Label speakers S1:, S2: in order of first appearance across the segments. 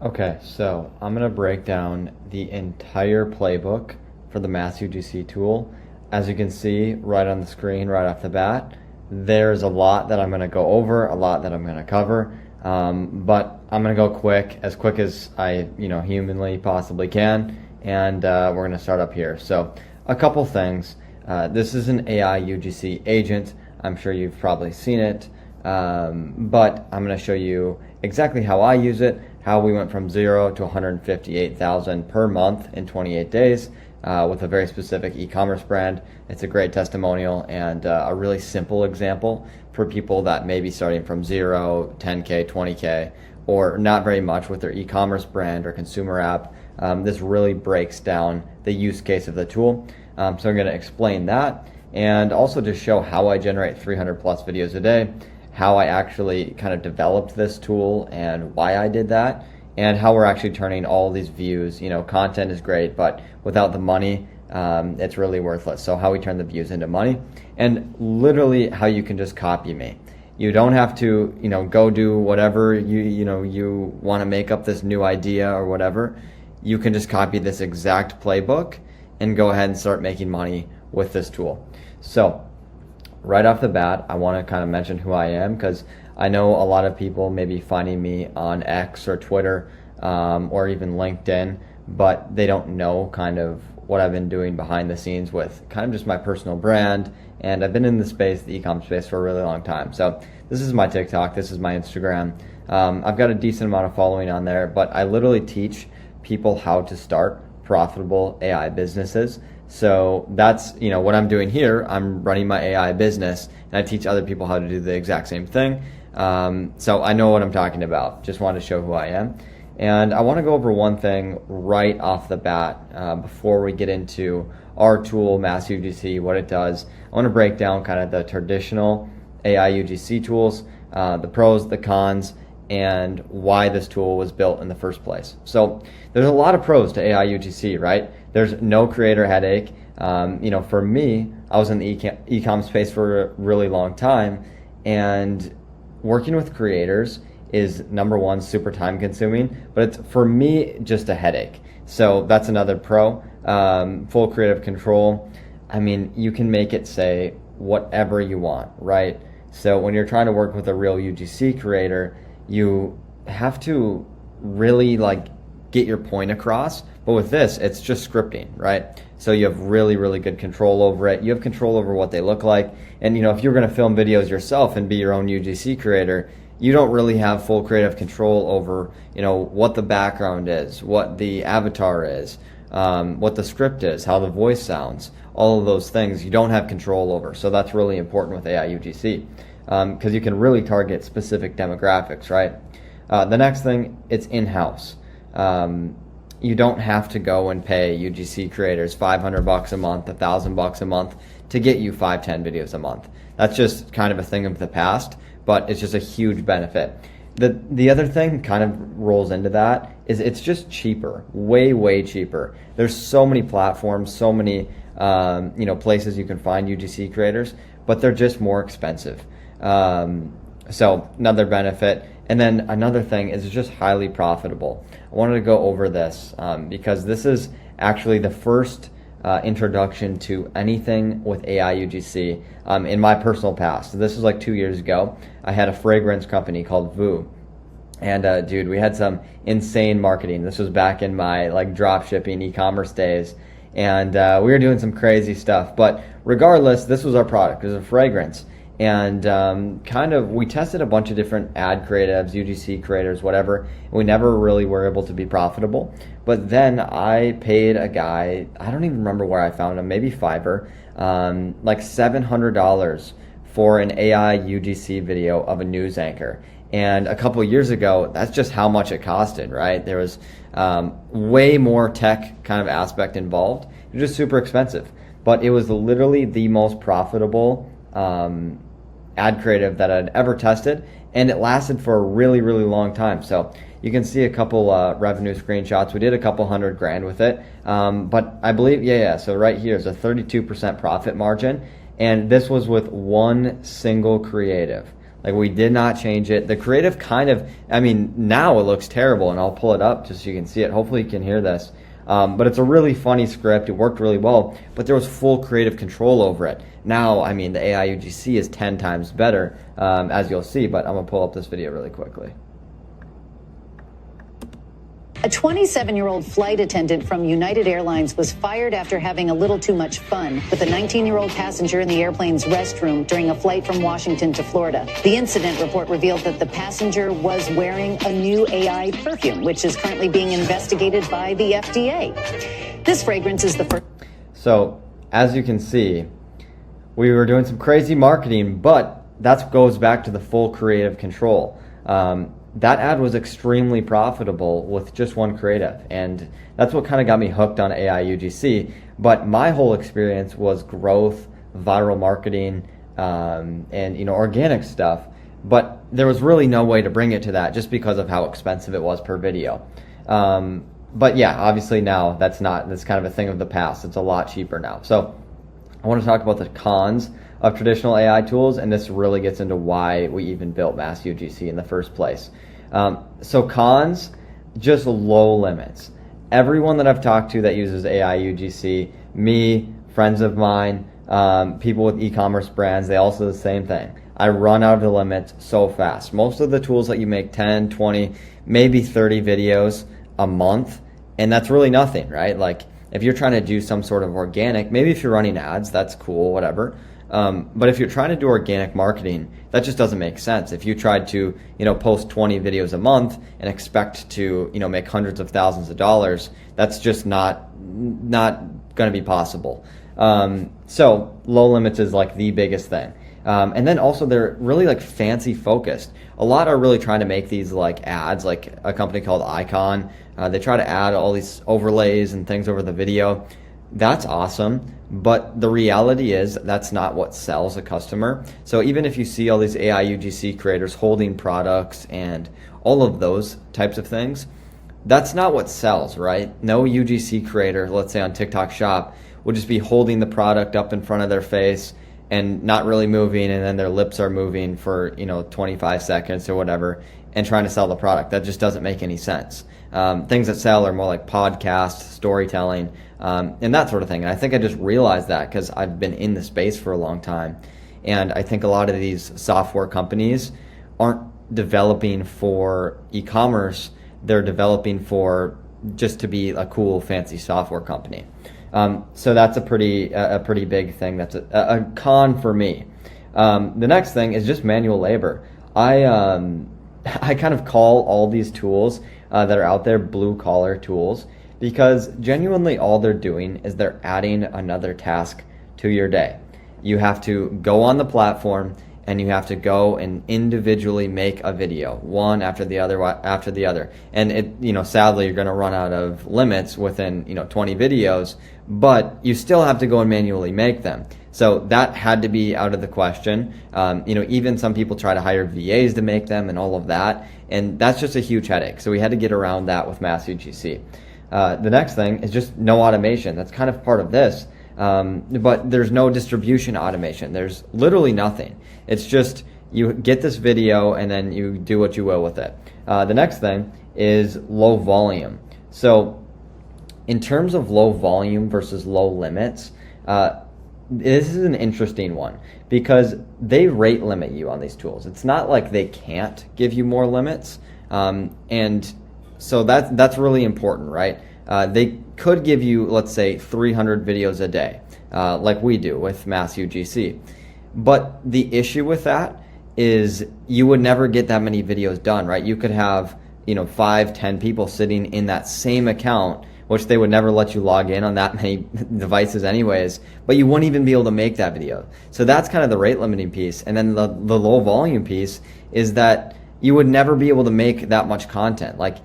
S1: Okay, so I'm going to break down the entire playbook for the Mass UGC tool. As you can see right on the screen right off the bat, there's a lot that I'm going to go over, a lot that I'm going to cover, but I'm going to go as quick as I humanly possibly can, and we're going to start up here. So a couple things. This is an AI UGC agent. I'm sure you've probably seen it, but I'm going to show you exactly how I use it, how we went from 0 to 158,000 per month in 28 days with a very specific e-commerce brand. It's a great testimonial and a really simple example for people that may be starting from 0, 10K, 20K, or not very much with their e-commerce brand or consumer app. This really breaks down the use case of the tool. So I'm going to explain that and also just show how I generate 300 plus videos a day, how I actually kind of developed this tool and why I did that, and how we're actually turning all these views. Content is great, but without the money, it's really worthless. So how we turn the views into money, and literally how you can just copy me. You don't have to, go do whatever you want to make up this new idea or whatever. You can just copy this exact playbook and go ahead and start making money with this tool. So right off the bat, I want to kind of mention who I am, because I know a lot of people may be finding me on X or Twitter or even LinkedIn, but they don't know kind of what I've been doing behind the scenes with kind of just my personal brand. And I've been in the space, the e-com space, for a really long time. So this is my TikTok, this is my Instagram. I've got a decent amount of following on there, but I literally teach people how to start profitable AI businesses. So that's what I'm doing here. I'm running my AI business, and I teach other people how to do the exact same thing. So I know what I'm talking about. Just wanted to show who I am. And I want to go over one thing right off the bat before we get into our tool, Mass UGC, what it does. I want to break down kind of the traditional AI UGC tools, the pros, the cons, and why this tool was built in the first place. So there's a lot of pros to AI UGC, right? There's no creator headache. For me, I was in the e-com space for a really long time, and working with creators is, number one, super time consuming, but it's, for me, just a headache. So that's another pro. Full creative control. I mean, you can make it say whatever you want, right? So when you're trying to work with a real UGC creator, you have to really get your point across. But with this, it's just scripting, right? So you have really, really good control over it. You have control over what they look like. And if you're going to film videos yourself and be your own UGC creator, you don't really have full creative control over, what the background is, what the avatar is, what the script is, how the voice sounds. All of those things you don't have control over. So that's really important with AI UGC, because you can really target specific demographics, right? The next thing, it's in-house. You don't have to go and pay UGC creators $500 a month, $1,000 a month to get you 5-10 videos a month. That's just kind of a thing of the past, but it's just a huge benefit. The other thing kind of rolls into that is it's just cheaper, way, way cheaper. There's so many platforms, so many places you can find UGC creators, but they're just more expensive. So another benefit. And then another thing is it's just highly profitable. I wanted to go over this because this is actually the first introduction to anything with AI UGC in my personal past. So this was like 2 years ago. I had a fragrance company called Vu. And dude, we had some insane marketing. This was back in my drop shipping e-commerce days. And we were doing some crazy stuff. But regardless, this was our product. It was a fragrance. And we tested a bunch of different ad creatives, UGC creators, whatever. We never really were able to be profitable. But then I paid a guy, I don't even remember where I found him, maybe Fiverr, $700 for an AI UGC video of a news anchor. And a couple of years ago, that's just how much it costed, right? There was way more tech kind of aspect involved. It was just super expensive. But it was literally the most profitable ad creative that I'd ever tested, and it lasted for a really, really long time. So you can see a couple revenue screenshots. We did a couple $100,000 with it, but I believe, so right here is a 32% profit margin, and this was with one single creative. Like, we did not change it. The creative kind of, I mean, now it looks terrible, and I'll pull it up just so you can see it. Hopefully you can hear this. But it's a really funny script. It worked really well, but there was full creative control over it. Now, I mean, the AI UGC is 10 times better, as you'll see, but I'm going to pull up this video really quickly.
S2: A 27-year-old flight attendant from United Airlines was fired after having a little too much fun with a 19-year-old passenger in the airplane's restroom during a flight from Washington to Florida. The incident report revealed that the passenger was wearing a new AI perfume, which is currently being investigated by the FDA. This fragrance is the first.
S1: So, as you can see, we were doing some crazy marketing, but that goes back to the full creative control. That ad was extremely profitable with just one creative, and that's what kind of got me hooked on AI UGC. But my whole experience was growth, viral marketing, and organic stuff. But there was really no way to bring it to that just because of how expensive it was per video. But yeah, obviously now that's kind of a thing of the past. It's a lot cheaper now. So I want to talk about the cons of traditional AI tools, and this really gets into why we even built Mass UGC in the first place. So cons, just low limits. Everyone that I've talked to that uses AI UGC, me, friends of mine, people with e-commerce brands, they all say the same thing. I run out of the limits so fast. Most of the tools let you make 10, 20, maybe 30 videos a month, and that's really nothing, right? Like, if you're trying to do some sort of organic, maybe if you're running ads, that's cool, whatever. But if you're trying to do organic marketing, that just doesn't make sense. If you tried to, post 20 videos a month and expect to, make hundreds of thousands of dollars, that's just not going to be possible. So low limits is like the biggest thing. And then also they're really like fancy focused. A lot are really trying to make these like ads, like a company called Icon. They try to add all these overlays and things over the video. That's awesome, but the reality is that's not what sells a customer. So even if you see all these AI UGC creators holding products and all of those types of things, that's not what sells, right? No UGC creator, let's say on TikTok Shop, will just be holding the product up in front of their face and not really moving, and then their lips are moving for 25 seconds or whatever, and trying to sell the product. That just doesn't make any sense. Things that sell are more like podcasts, storytelling, and that sort of thing. And I think I just realized that because I've been in the space for a long time. And I think a lot of these software companies aren't developing for e-commerce. They're developing for just to be a cool, fancy software company. So that's a pretty big thing. That's a con for me. The next thing is just manual labor. I kind of call all these tools that are out there blue collar tools, because genuinely all they're doing is they're adding another task to your day. You have to go on the platform and you have to go and individually make a video, one after the other. And it, sadly, you're going to run out of limits within, 20 videos, but you still have to go and manually make them. So that had to be out of the question. Even some people try to hire VAs to make them and all of that, and that's just a huge headache. So we had to get around that with Mass UGC. The next thing is just no automation. That's kind of part of this. But there's no distribution automation. There's literally nothing. It's just you get this video and then you do what you will with it. The next thing is low volume. So in terms of low volume versus low limits, this is an interesting one because they rate limit you on these tools. It's not like they can't give you more limits. And so that's really important, right? They could give you, let's say, 300 videos a day, like we do with Mass UGC. But the issue with that is you would never get that many videos done, right? You could have, 5, 10 people sitting in that same account, which they would never let you log in on that many devices anyways, but you wouldn't even be able to make that video. So that's kind of the rate limiting piece. And then the low volume piece is that you would never be able to make that much content. Like,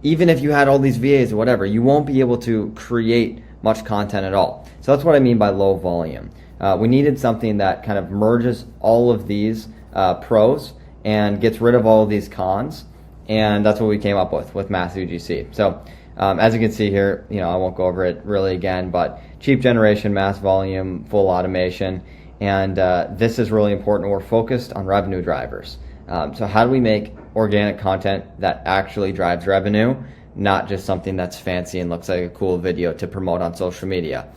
S1: even if you had all these VAs or whatever, you won't be able to create much content at all. So that's what I mean by low volume. We needed something that kind of merges all of these pros and gets rid of all of these cons, and that's what we came up with Mass UGC. So as you can see here, I won't go over it really again, but cheap generation, mass volume, full automation, And this is really important. We're focused on revenue drivers. So how do we make organic content that actually drives revenue, not just something that's fancy and looks like a cool video to promote on social media?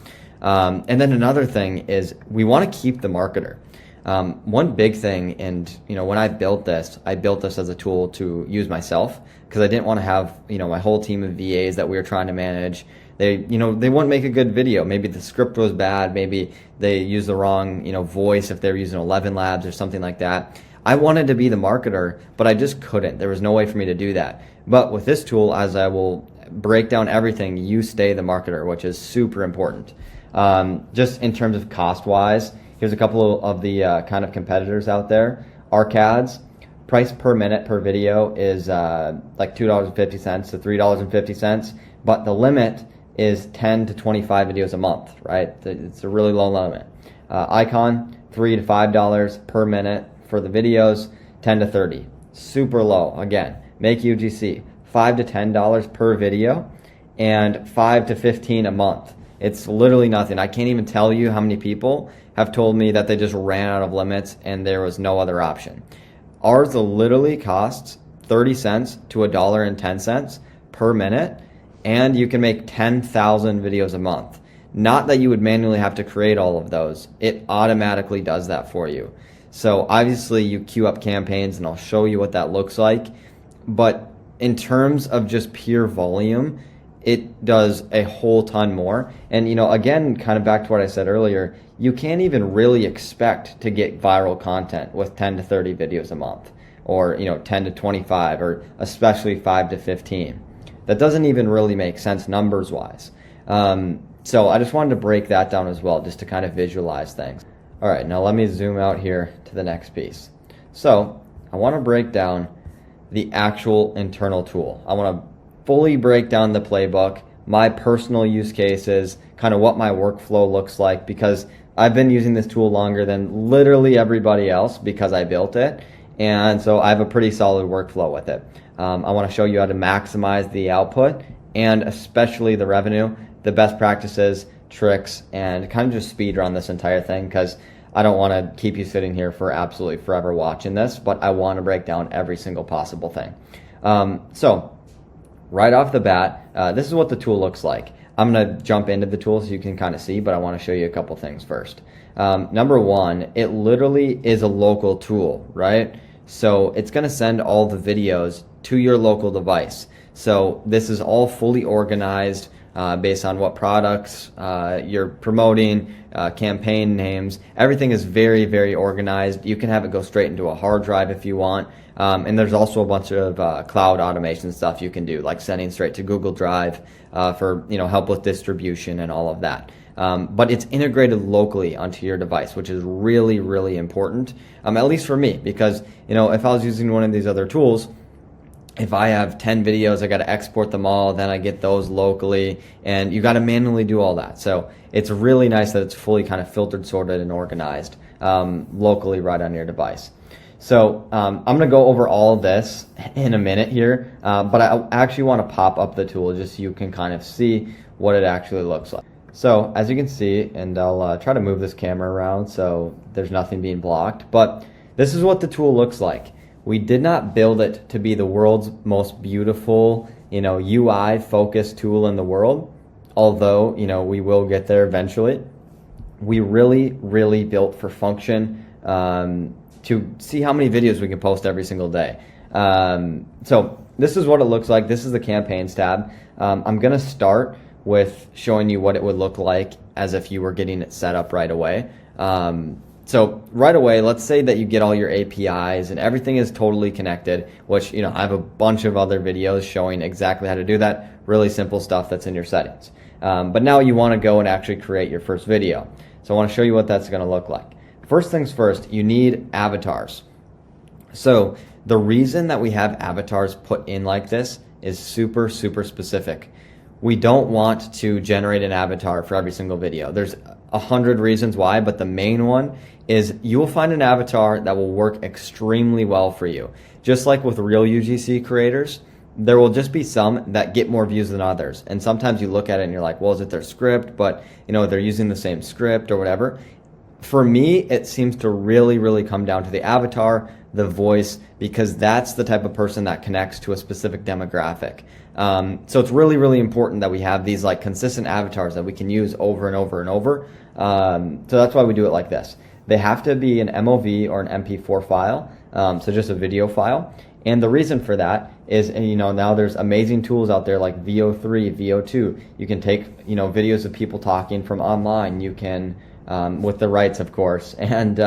S1: And then another thing is we want to keep the marketer. One big thing, and when I built this as a tool to use myself, because I didn't want to have my whole team of VAs that we were trying to manage. They wouldn't make a good video. Maybe the script was bad. Maybe they used the wrong voice if they were using 11 Labs or something like that. I wanted to be the marketer, but I just couldn't. There was no way for me to do that. But with this tool, as I will break down everything, you stay the marketer, which is super important. Just in terms of cost-wise, here's a couple of the kind of competitors out there. Arcads, price per minute per video is like $2.50 to $3.50, but the limit is 10 to 25 videos a month, right? It's a really low limit. Icon, $3 to $5 per minute for the videos, 10 to 30. Super low. Again, Make UGC, $5 to $10 per video and $5 to $15 a month. It's literally nothing. I can't even tell you how many people have told me that they just ran out of limits and there was no other option. Ours literally costs 30 cents to $1.10 per minute, and you can make 10,000 videos a month. Not that you would manually have to create all of those. It automatically does that for you. So obviously you queue up campaigns, and I'll show you what that looks like. But in terms of just pure volume, it does a whole ton more. And again, kind of back to what I said earlier, you can't even really expect to get viral content with 10 to 30 videos a month, or 10 to 25, or especially 5 to 15. That doesn't even really make sense numbers wise. So I just wanted to break that down as well, just to kind of visualize things. All right, now let me zoom out here to the next piece. So I want to break down the actual internal tool. I want to fully break down the playbook, my personal use cases, kind of what my workflow looks like, because I've been using this tool longer than literally everybody else because I built it. And so I have a pretty solid workflow with it. I want to show you how to maximize the output and especially the revenue, the best practices, tricks, and kind of just speed run this entire thing, because I don't want to keep you sitting here for absolutely forever watching this, but I want to break down every single possible thing. So right off the bat, this is what the tool looks like. I'm going to jump into the tool so you can kind of see, but I want to show you a couple things first. Number one, it literally is a local tool, right? So it's going to send all the videos to your local device. So this is all fully organized based on what products you're promoting, campaign names. Everything is very, very organized. You can have it go straight into a hard drive if you want. And there's also a bunch of cloud automation stuff you can do, like sending straight to Google Drive for help with distribution and all of that. But it's integrated locally onto your device, which is really, really important, at least for me, because if I was using one of these other tools, if I have 10 videos, I got to export them all, then I get those locally, and you got to manually do all that. So it's really nice that it's fully kind of filtered, sorted, and organized locally right on your device. So I'm going to go over all of this in a minute here, but I actually want to pop up the tool just so you can kind of see what it actually looks like. So as you can see, and I'll try to move this camera around so there's nothing being blocked, but this is what the tool looks like. We did not build it to be the world's most beautiful, UI focused tool in the world, although, we will get there eventually. We really, really built for function, to see how many videos we can post every single day. So this is what it looks like. This is the campaigns tab. I'm going to start with showing you what it would look like as if you were getting it set up right away. So right away, let's say that you get all your APIs and everything is totally connected, which, I have a bunch of other videos showing exactly how to do that. Really simple stuff that's in your settings. But now you want to go and actually create your first video. So I want to show you what that's going to look like. First things first, you need avatars. So the reason that we have avatars put in like this is super, super specific. We don't want to generate an avatar for every single video. There's 100 reasons why, but the main one is you will find an avatar that will work extremely well for you. Just like with real UGC creators, there will just be some that get more views than others. And sometimes you look at it and you're like, well, is it their script? But they're using the same script or whatever. for me, it seems to really come down to the avatar, the voice, because that's the type of person that connects to a specific demographic. So it's really important that we have these like consistent avatars that we can use over and over and over. So that's why we do it like this. They have to be an MOV or an MP4 file, so just a video file. And the reason for that is, now there's amazing tools out there like VO3, VO2. You can take, videos of people talking from online. You can, with the rights, of course. And,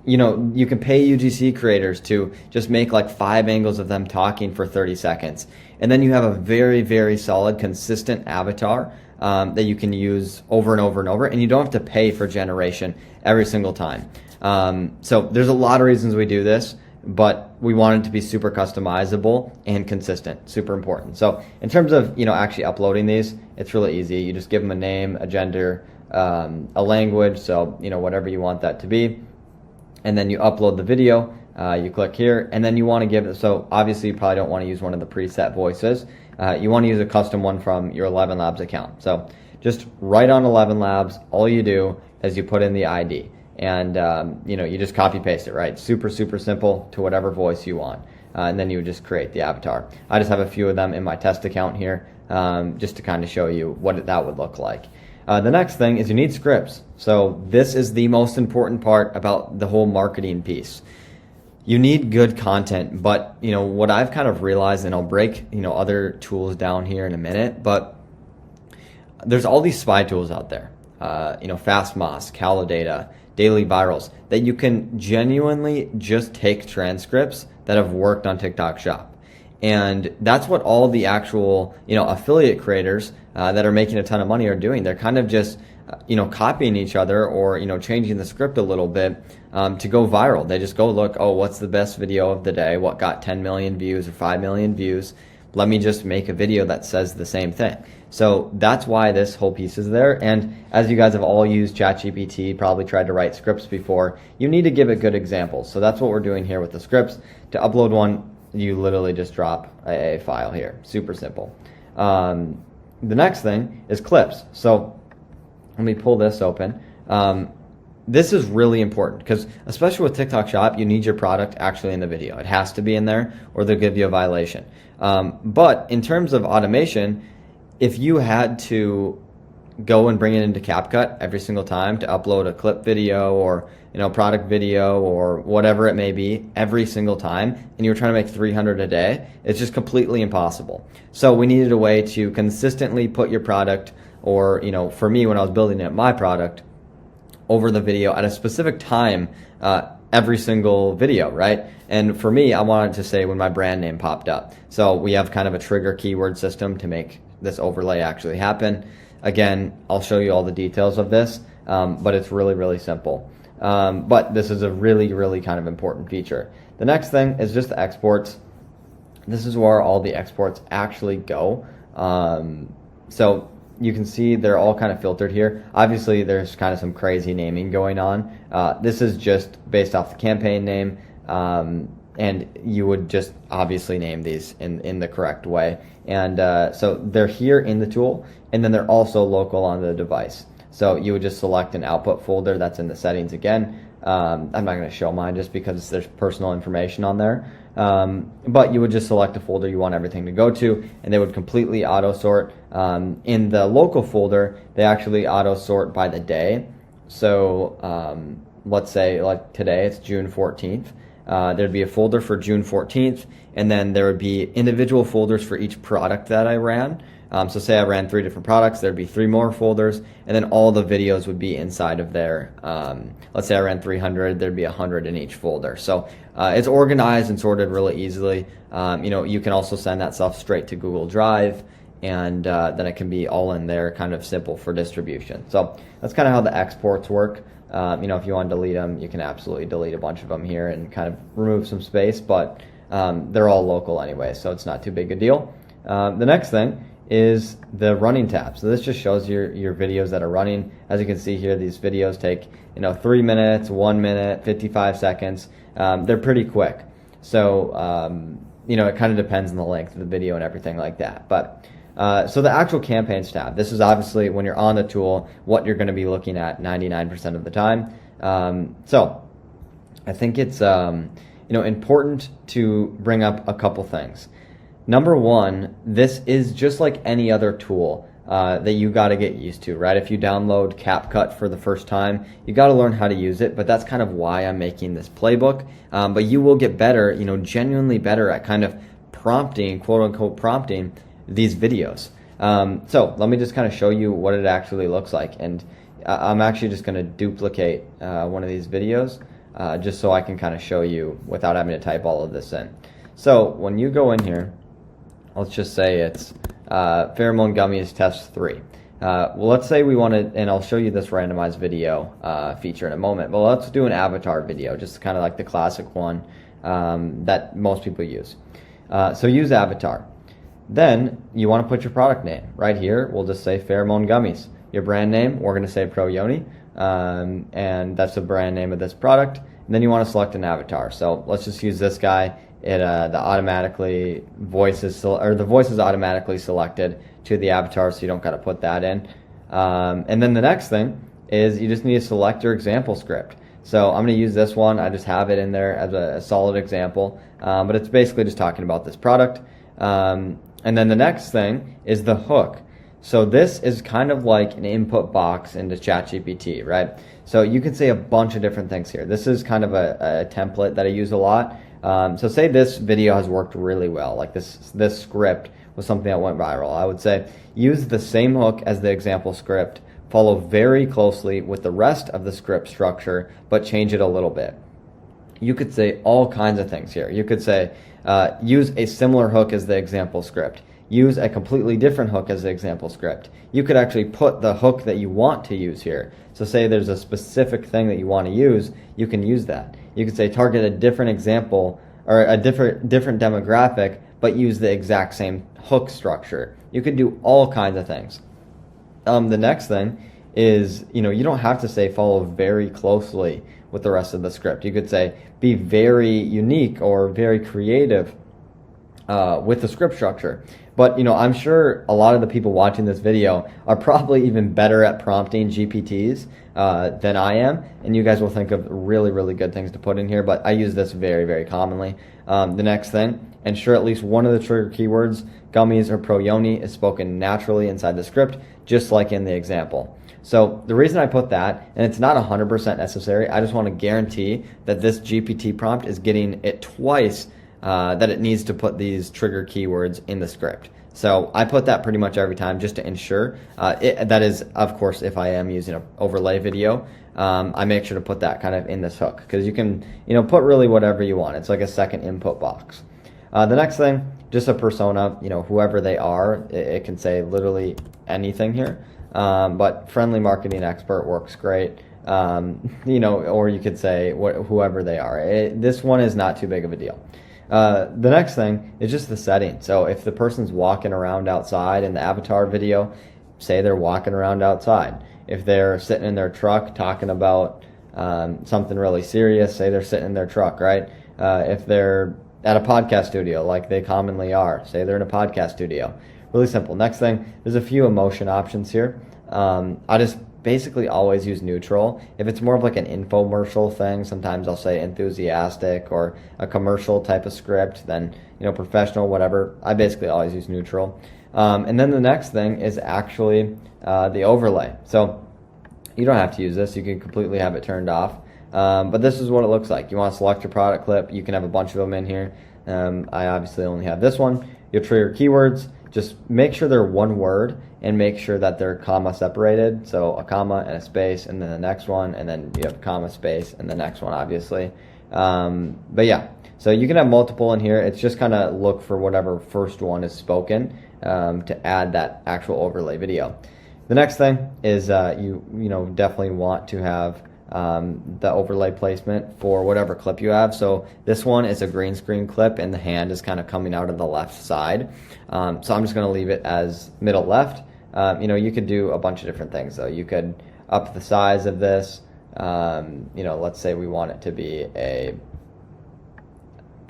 S1: you can pay UGC creators to just make like 5 angles of them talking for 30 seconds. And then you have a very solid, consistent avatar that you can use over and over and over. And you don't have to pay for generation every single time. So there's a lot of reasons we do this, but we want it to be super customizable and consistent, super important. So in terms of, actually uploading these, it's really easy. You just give them a name, a gender, a language, so, whatever you want that to be. And then you upload the video, you click here, and then you want to give it, so obviously you probably don't want to use one of the preset voices. You want to use a custom one from your 11 Labs account. So just right on 11 Labs, all you do is you put in the ID. And, you just copy paste it, right? Super simple to whatever voice you want. And then you would just create the avatar. I just have a few of them in my test account here, just to kind of show you what that would look like. The next thing is you need scripts. So this is the most important part about the whole marketing piece. You need good content, but, what I've kind of realized, and I'll break, other tools down here in a minute, but there's all these spy tools out there. FastMoss, Calidata, Daily Virals, that you can genuinely just take transcripts that have worked on TikTok Shop. And that's what all the actual, affiliate creators that are making a ton of money are doing. They're kind of just, copying each other or, changing the script a little bit to go viral. They just go look, oh, what's the best video of the day? What got 10 million views or 5 million views? Let me just make a video that says the same thing. So that's why this whole piece is there. And as you guys have all used ChatGPT, probably tried to write scripts before, you need to give it good examples. So that's what we're doing here with the scripts. To upload one, you literally just drop a file here. Super simple. The next thing is clips. So let me pull this open. This is really important because especially with TikTok Shop, you need your product actually in the video. It has to be in there or they'll give you a violation. But in terms of automation, if you had to go and bring it into CapCut every single time to upload a clip video or product video or whatever it may be every single time, and you were trying to make 300 a day, it's just completely impossible. So we needed a way to consistently put your product, or for me when I was building it, my product, over the video at a specific time every single video, right? And for me, I wanted to say when my brand name popped up. So we have kind of a trigger keyword system to make this overlay actually happen. Again, I'll show you all the details of this, but it's really simple. But this is a really kind of important feature. The next thing is just the exports. This is where all the exports actually go. So you can see they're all kind of filtered here. Obviously, there's kind of some crazy naming going on. This is just based off the campaign name, and you would just obviously name these in the correct way. And so they're here in the tool, and then they're also local on the device. So you would just select an output folder that's in the settings again. I'm not going to show mine just because there's personal information on there. But you would just select a folder you want everything to go to, and they would completely auto sort. In the local folder, they actually auto sort by the day. So let's say like today it's June 14th. There'd be a folder for June 14th, and then there would be individual folders for each product that I ran. So say I ran 3 different products, there'd be 3 more folders, and then all the videos would be inside of there. Let's say I ran 300, there'd be 100 in each folder. So it's organized and sorted really easily. You can also send that stuff straight to Google Drive, and then it can be all in there, kind of simple for distribution. So that's kind of how the exports work. If you want to delete them, you can absolutely delete a bunch of them here and kind of remove some space, but they're all local anyway, so it's not too big a deal. The next thing is the running tab. So this just shows your videos that are running. As you can see here, these videos take 3 minutes, 1 minute, 55 seconds. They're pretty quick. So it kind of depends on the length of the video and everything like that. But So the actual campaigns tab, this is obviously when you're on the tool, what you're going to be looking at 99% of the time. So I think it's important to bring up a couple things. Number one, this is just like any other tool that you got to get used to, right? If you download CapCut for the first time, you got to learn how to use it, but that's kind of why I'm making this playbook. But you will get better, genuinely better at kind of prompting, quote unquote prompting, these videos. So let me just kind of show you what it actually looks like. And I'm actually just going to duplicate one of these videos just so I can kind of show you without having to type all of this in. So when you go in here, let's just say it's pheromone gummies test 3. Well, let's say we want to, and I'll show you this randomized video feature in a moment, but let's do an avatar video, just kind of like the classic one that most people use. So use avatar. Then you want to put your product name. Right here, we'll just say pheromone gummies. Your brand name, we're going to say Pro Yoni, and that's the brand name of this product. And then you want to select an avatar. So let's just use this guy. The voice is automatically selected to the avatar, so you don't got to put that in. And then the next thing is you just need to select your example script. So I'm going to use this one. I just have it in there as a solid example, but it's basically just talking about this product. And then the next thing is the hook. So this is kind of like an input box into ChatGPT, right? So you can say a bunch of different things here. This is kind of a template that I use a lot. So say this video has worked really well, like this script was something that went viral. I would say use the same hook as the example script, follow very closely with the rest of the script structure, but change it a little bit. You could say all kinds of things here. You could say use a similar hook as the example script. Use a completely different hook as the example script. You could actually put the hook that you want to use here. So say there's a specific thing that you want to use, you can use that. You could say target a different example or a different demographic, but use the exact same hook structure. You could do all kinds of things. The next thing is, you don't have to say follow very closely with the rest of the script. You could say be very unique or very creative with the script structure. But, I'm sure a lot of the people watching this video are probably even better at prompting GPTs than I am. And you guys will think of really, really good things to put in here. But I use this very, very commonly. The next thing, ensure at least one of the trigger keywords, gummies or Pro Yoni, is spoken naturally inside the script, just like in the example. So the reason I put that, and it's not 100% necessary, I just want to guarantee that this GPT prompt is getting it twice that it needs to put these trigger keywords in the script. So I put that pretty much every time just to ensure. That is, of course, if I am using an overlay video, I make sure to put that kind of in this hook because you can, put really whatever you want. It's like a second input box. The next thing, just a persona, whoever they are. It can say literally anything here, but friendly marketing expert works great. Or you could say whoever they are. This one is not too big of a deal. The next thing is just the setting. So if the person's walking around outside in the avatar video, say they're walking around outside. If they're sitting in their truck talking about something really serious, say they're sitting in their truck, right? If they're at a podcast studio like they commonly are, say they're in a podcast studio. Really simple. Next thing, there's a few emotion options here. I just basically always use neutral. If it's more of like an infomercial thing, sometimes I'll say enthusiastic, or a commercial type of script, then professional, whatever. I basically always use neutral. And then the next thing is actually the overlay. So you don't have to use this. You can completely have it turned off. But this is what it looks like. You want to select your product clip. You can have a bunch of them in here. I obviously only have this one. Your trigger keywords, just make sure they're one word and make sure that they're comma separated. So a comma and a space and then the next one, and then you have comma, space, and the next one, obviously. But yeah, so you can have multiple in here. It's just kind of look for whatever first one is spoken to add that actual overlay video. The next thing is you definitely want to have the overlay placement for whatever clip you have. So this one is a green screen clip and the hand is kind of coming out of the left side. So I'm just going to leave it as middle left. You could do a bunch of different things though. You could up the size of this. Let's say we want it to be a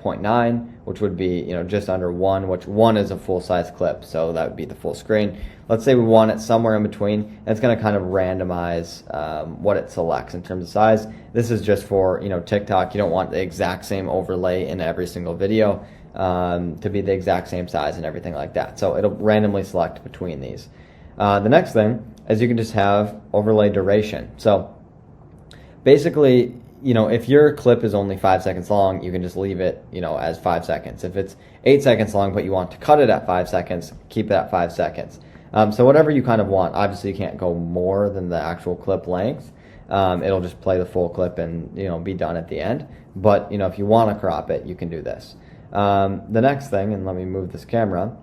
S1: 0.9, which would be, just under 1, which 1 is a full-size clip, so that would be the full screen. Let's say we want it somewhere in between, and it's going to kind of randomize what it selects in terms of size. This is just for, TikTok. You don't want the exact same overlay in every single video to be the exact same size and everything like that. So it'll randomly select between these. The next thing is you can just have overlay duration. So basically, if your clip is only 5 seconds long, you can just leave it, as 5 seconds. If it's 8 seconds long, but you want to cut it at 5 seconds, keep it at 5 seconds. So whatever you kind of want. Obviously, you can't go more than the actual clip length. It'll just play the full clip and, be done at the end. But, if you want to crop it, you can do this. The next thing, and let me move this camera,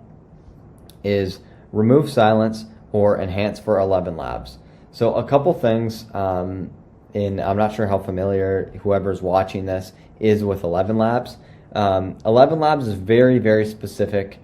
S1: is remove silence or enhance for 11 labs. So a couple things, I'm not sure how familiar whoever's watching this is with 11 labs. 11 labs is very, very specific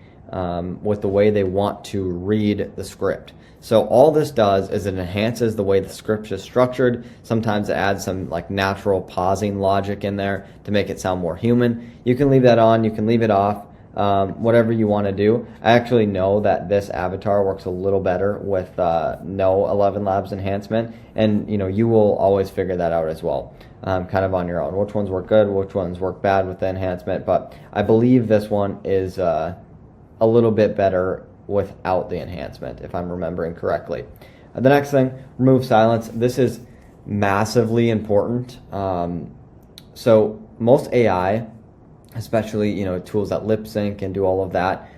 S1: with the way they want to read the script. So all this does is it enhances the way the script is structured. Sometimes it adds some like natural pausing logic in there to make it sound more human. You can leave that on, you can leave it off, whatever you want to do. I actually know that this avatar works a little better with no 11 labs enhancement, and you will always figure that out as well, kind of on your own. Which ones work good, which ones work bad with the enhancement, but I believe this one is a little bit better without the enhancement, if I'm remembering correctly. The next thing, remove silence. This is massively important. So most AI, especially tools that lip sync and do all of that,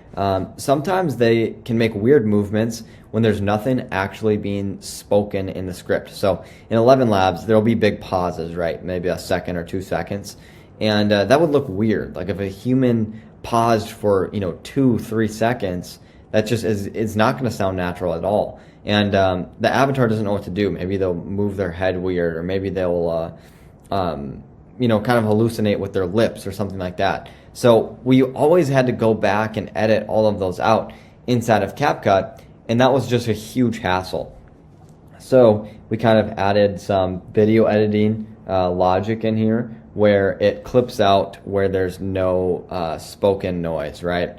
S1: sometimes they can make weird movements when there's nothing actually being spoken in the script. So in 11 labs, there'll be big pauses, right? Maybe a second or 2 seconds, and that would look weird. Like if a human paused for 2-3 seconds, that just is not going to sound natural at all. And the avatar doesn't know what to do. Maybe they'll move their head weird, or maybe they'll kind of hallucinate with their lips or something like that. So we always had to go back and edit all of those out inside of CapCut, and that was just a huge hassle. So we kind of added some video editing logic in here where it clips out where there's no spoken noise, right?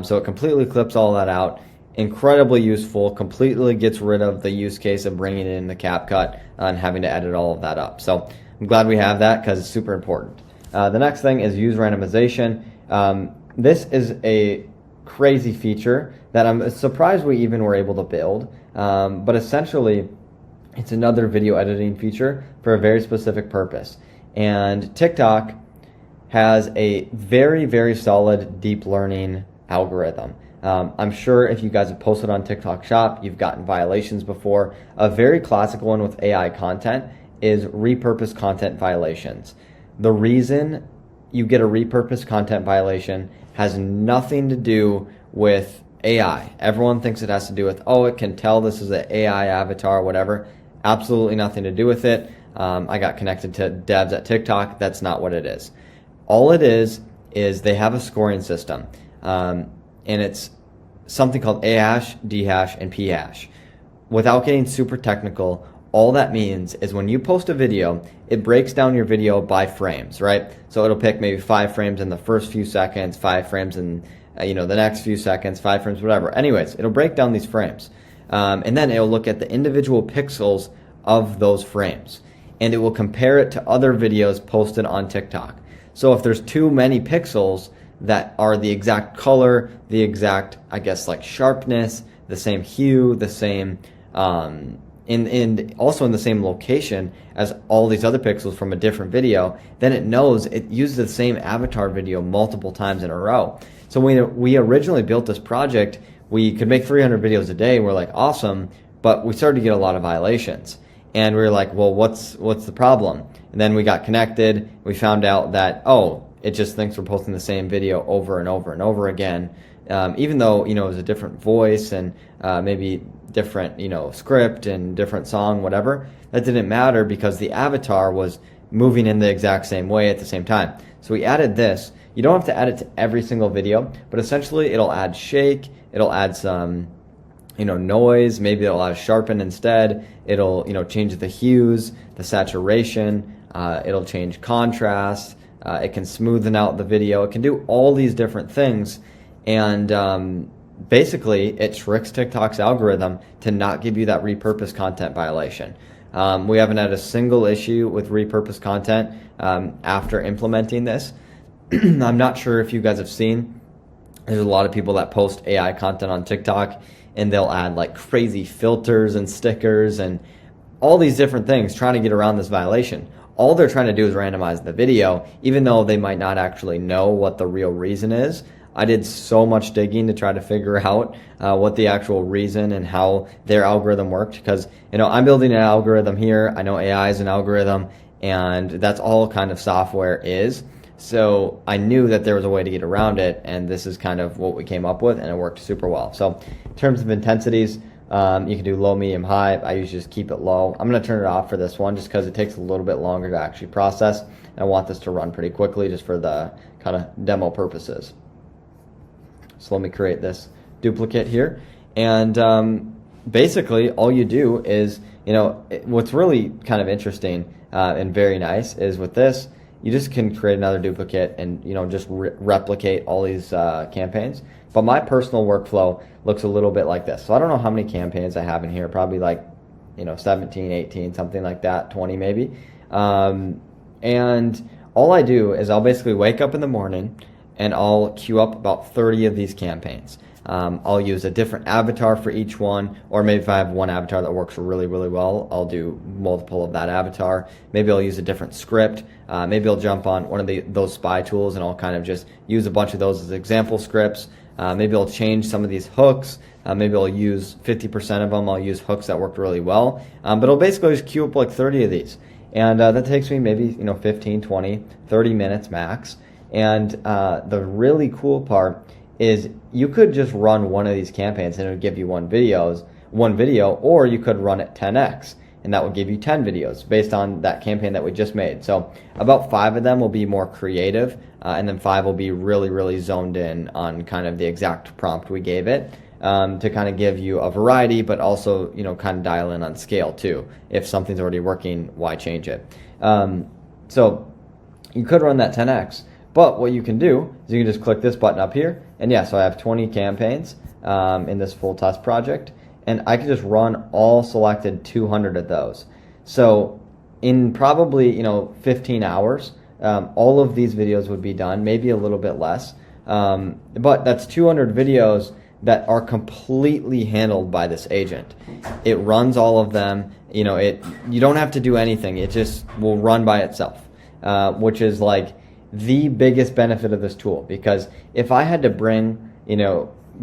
S1: So it completely clips all that out. Incredibly useful, completely gets rid of the use case of bringing it in the CapCut and having to edit all of that up. So I'm glad we have that because it's super important. The next thing is use randomization. This is a crazy feature that I'm surprised we even were able to build, but essentially it's another video editing feature for a very specific purpose. And TikTok has a very, very solid deep learning algorithm. I'm sure if you guys have posted on TikTok Shop, you've gotten violations before. A very classical one with AI content is repurposed content violations. The reason you get a repurposed content violation has nothing to do with AI. Everyone thinks it has to do with, it can tell this is an AI avatar or whatever. Absolutely nothing to do with it. I got connected to devs at TikTok. That's not what it is. All it is they have a scoring system. And it's something called A hash, D hash, and P hash. Without getting super technical, all that means is when you post a video, it breaks down your video by frames, right? So it'll pick maybe 5 frames in the first few seconds, 5 frames in the next few seconds, 5 frames, whatever. Anyways, it'll break down these frames. And then it'll look at the individual pixels of those frames. And it will compare it to other videos posted on TikTok. So if there's too many pixels that are the exact color, the exact, sharpness, the same hue, the same, and also in the same location as all these other pixels from a different video, then it knows it used the same avatar video multiple times in a row. So when we originally built this project, we could make 300 videos a day. We're like, awesome, but we started to get a lot of violations. And we were like, well, what's the problem? And then we got connected. We found out that, it just thinks we're posting the same video over and over and over again, even though, it was a different voice and maybe different, script and different song, whatever. That didn't matter because the avatar was moving in the exact same way at the same time. So we added this. You don't have to add it to every single video, but essentially it'll add shake, it'll add some, noise, maybe it'll add sharpen instead, it'll, change the hues, the saturation, it'll change contrast, It can smoothen out the video. It can do all these different things. And basically, it tricks TikTok's algorithm to not give you that repurposed content violation. We haven't had a single issue with repurposed content after implementing this. I'm not sure if you guys have seen, there's a lot of people that post AI content on TikTok, and they'll add like crazy filters and stickers and all these different things trying to get around this violation. All they're trying to do is randomize the video, even though they might not actually know what the real reason is. I did so much digging to try to figure out what the actual reason and how their algorithm worked, because I'm building an algorithm here. I know AI is an algorithm, and that's all kind of software is. So I knew that there was a way to get around it, and this is kind of what we came up with, and it worked super well. So in terms of intensities, you can do low, medium, high. I usually just keep it low. I'm going to turn it off for this one just because it takes a little bit longer to actually process. I want this to run pretty quickly just for the kind of demo purposes. So let me create this duplicate here. And basically all you do is, what's really kind of interesting and very nice is with this, you just can create another duplicate and just replicate all these campaigns. But my personal workflow looks a little bit like this. So I don't know how many campaigns I have in here, probably like 17, 18, something like that, 20 maybe. And all I do is I'll basically wake up in the morning and I'll queue up about 30 of these campaigns. I'll use a different avatar for each one, or maybe if I have one avatar that works really, really well, I'll do multiple of that avatar. Maybe I'll use a different script. Maybe I'll jump on one of those spy tools and I'll kind of just use a bunch of those as example scripts. Maybe I'll change some of these hooks. Maybe I'll use 50% of them. I'll use hooks that worked really well. But I'll basically just queue up like 30 of these. And that takes me maybe 15, 20, 30 minutes max. And the really cool part is you could just run one of these campaigns and it would give you one video, or you could run it 10x and that will give you 10 videos based on that campaign that we just made. So about 5 of them will be more creative, and then 5 will be really, really zoned in on kind of the exact prompt we gave it, to kind of give you a variety, but also kind of dial in on scale too. If something's already working, why change it? So you could run that 10x. But what you can do is you can just click this button up here, and so I have 20 campaigns in this full test project, and I can just run all selected 200 of those. So in probably 15 hours, all of these videos would be done, maybe a little bit less, but that's 200 videos that are completely handled by this agent. It runs all of them. You don't have to do anything. It just will run by itself, which is like the biggest benefit of this tool, because if I had to bring,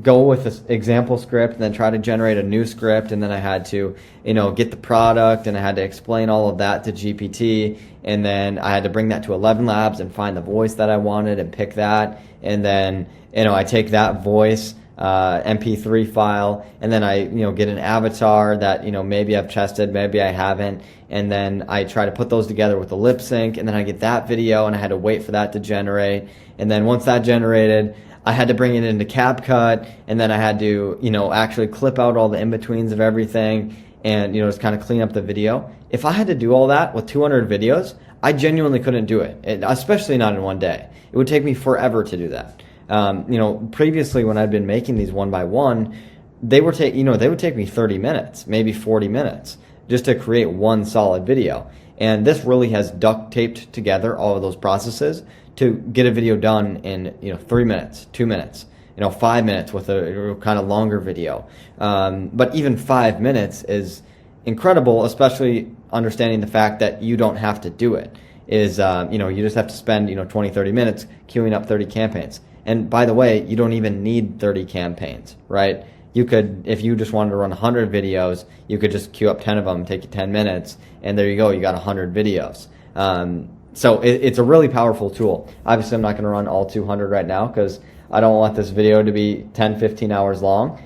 S1: go with this example script and then try to generate a new script, and then I had to, get the product and I had to explain all of that to GPT, and then I had to bring that to 11 Labs and find the voice that I wanted and pick that, and then, I take that voice MP3 file, and then I get an avatar that maybe I've tested, maybe I haven't, and then I try to put those together with the lip sync, and then I get that video and I had to wait for that to generate, and then once that generated, I had to bring it into CapCut, and then I had to actually clip out all the in-betweens of everything and just kind of clean up the video. If I had to do all that with 200 videos, I genuinely couldn't do it, especially not in one day. It would take me forever to do that. Previously when I'd been making these one by one, they would take me 30 minutes, maybe 40 minutes just to create one solid video. And this really has duct taped together all of those processes to get a video done in 3 minutes, 2 minutes, 5 minutes with a kind of longer video. But even 5 minutes is incredible, especially understanding the fact that you don't have to do it. You just have to spend 20, 30 minutes queuing up 30 campaigns. And by the way, you don't even need 30 campaigns, right? You could, if you just wanted to run 100 videos, you could just queue up 10 of them, take you 10 minutes, and there you go, you got 100 videos. So it's a really powerful tool. Obviously, I'm not going to run all 200 right now because I don't want this video to be 10, 15 hours long.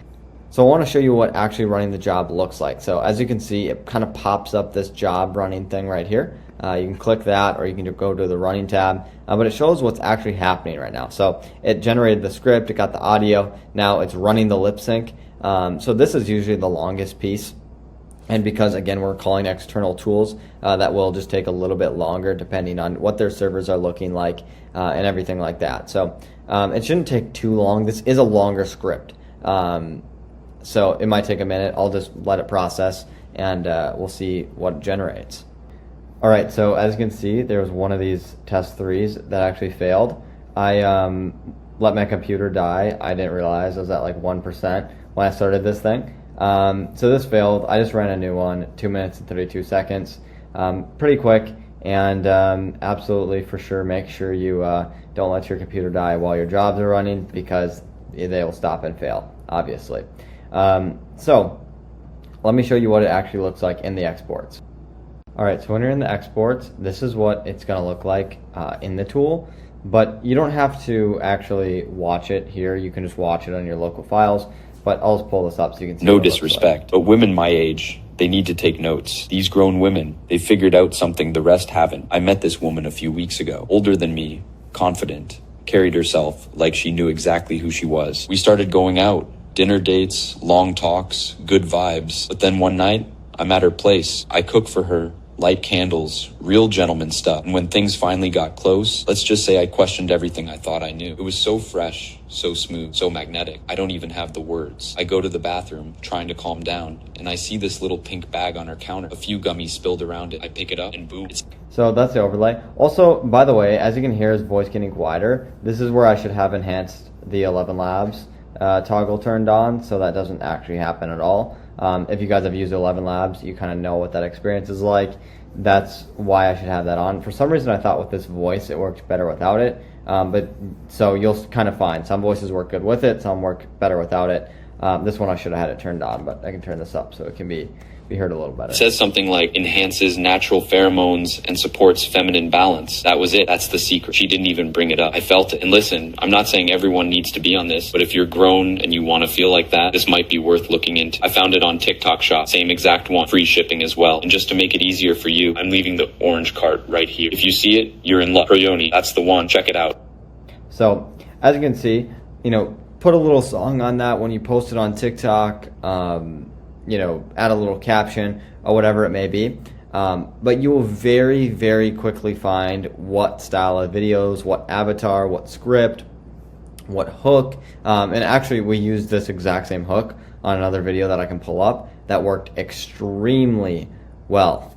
S1: So I want to show you what actually running the job looks like. So as you can see, it kind of pops up this job running thing right here. You can click that, or you can go to the running tab, but it shows what's actually happening right now. So it generated the script, it got the audio, now it's running the lip sync. So this is usually the longest piece And because, again, we're calling external tools, that will just take a little bit longer depending on what their servers are looking like and everything like that. So it shouldn't take too long. This is a longer script. So it might take a minute. I'll just let it process, and we'll see what it generates. All right, so as you can see, there was one of these test 3s that actually failed. I let my computer die. I didn't realize I was at like 1% when I started this thing. So this failed. I just ran a new one, 2 minutes and 32 seconds. Pretty quick, and absolutely for sure make sure you don't let your computer die while your jobs are running, because they will stop and fail, obviously. So let me show you what it actually looks like in the exports. All right, so when you're in the exports, this is what it's going to look like in the tool, but you don't have to actually watch it here. You can just watch it on your local files, but I'll just pull this up so you can see.
S3: No disrespect, but women my age, they need to take notes. These grown women, they figured out something the rest haven't. I met this woman a few weeks ago, older than me, confident, carried herself like she knew exactly who she was. We started going out, dinner dates, long talks, good vibes. But then one night, I'm at her place. I cook for her, light candles, real gentleman stuff. And when things finally got close, let's just say I questioned everything I thought I knew. It was so fresh, so smooth, so magnetic. I don't even have the words. I go to the bathroom, trying to calm down, and I see this little pink bag on her counter. A few gummies spilled around it. I pick it up, and boom.
S1: So that's the overlay. Also, by the way, as you can hear his voice getting quieter, this is where I should have enhanced the 11 Labs toggle turned on, so that doesn't actually happen at all. If you guys have used 11 Labs, you kind of know what that experience is like. That's why I should have that on. For some reason, I thought with this voice, it worked better without it. But so you'll kind of find some voices work good with it, some work better without it. This one I should have had it turned on, but I can turn this up so it can be heard a little better.
S3: It says something like enhances natural pheromones and supports feminine balance. That was it. That's the secret. She didn't even bring it up. I felt it. And listen, I'm not saying everyone needs to be on this, but if you're grown and you want to feel like that, this might be worth looking into. I found it on TikTok Shop, same exact one, free shipping as well. And just to make it easier for you, I'm leaving the orange card right here. If you see it, you're in luck. Proyoni, that's the one. Check it out.
S1: So as you can see, put a little song on that when you post it on TikTok. Add a little caption or whatever it may be. But you will very, very quickly find what style of videos, what avatar, what script, what hook. And actually, we used this exact same hook on another video that I can pull up that worked extremely well.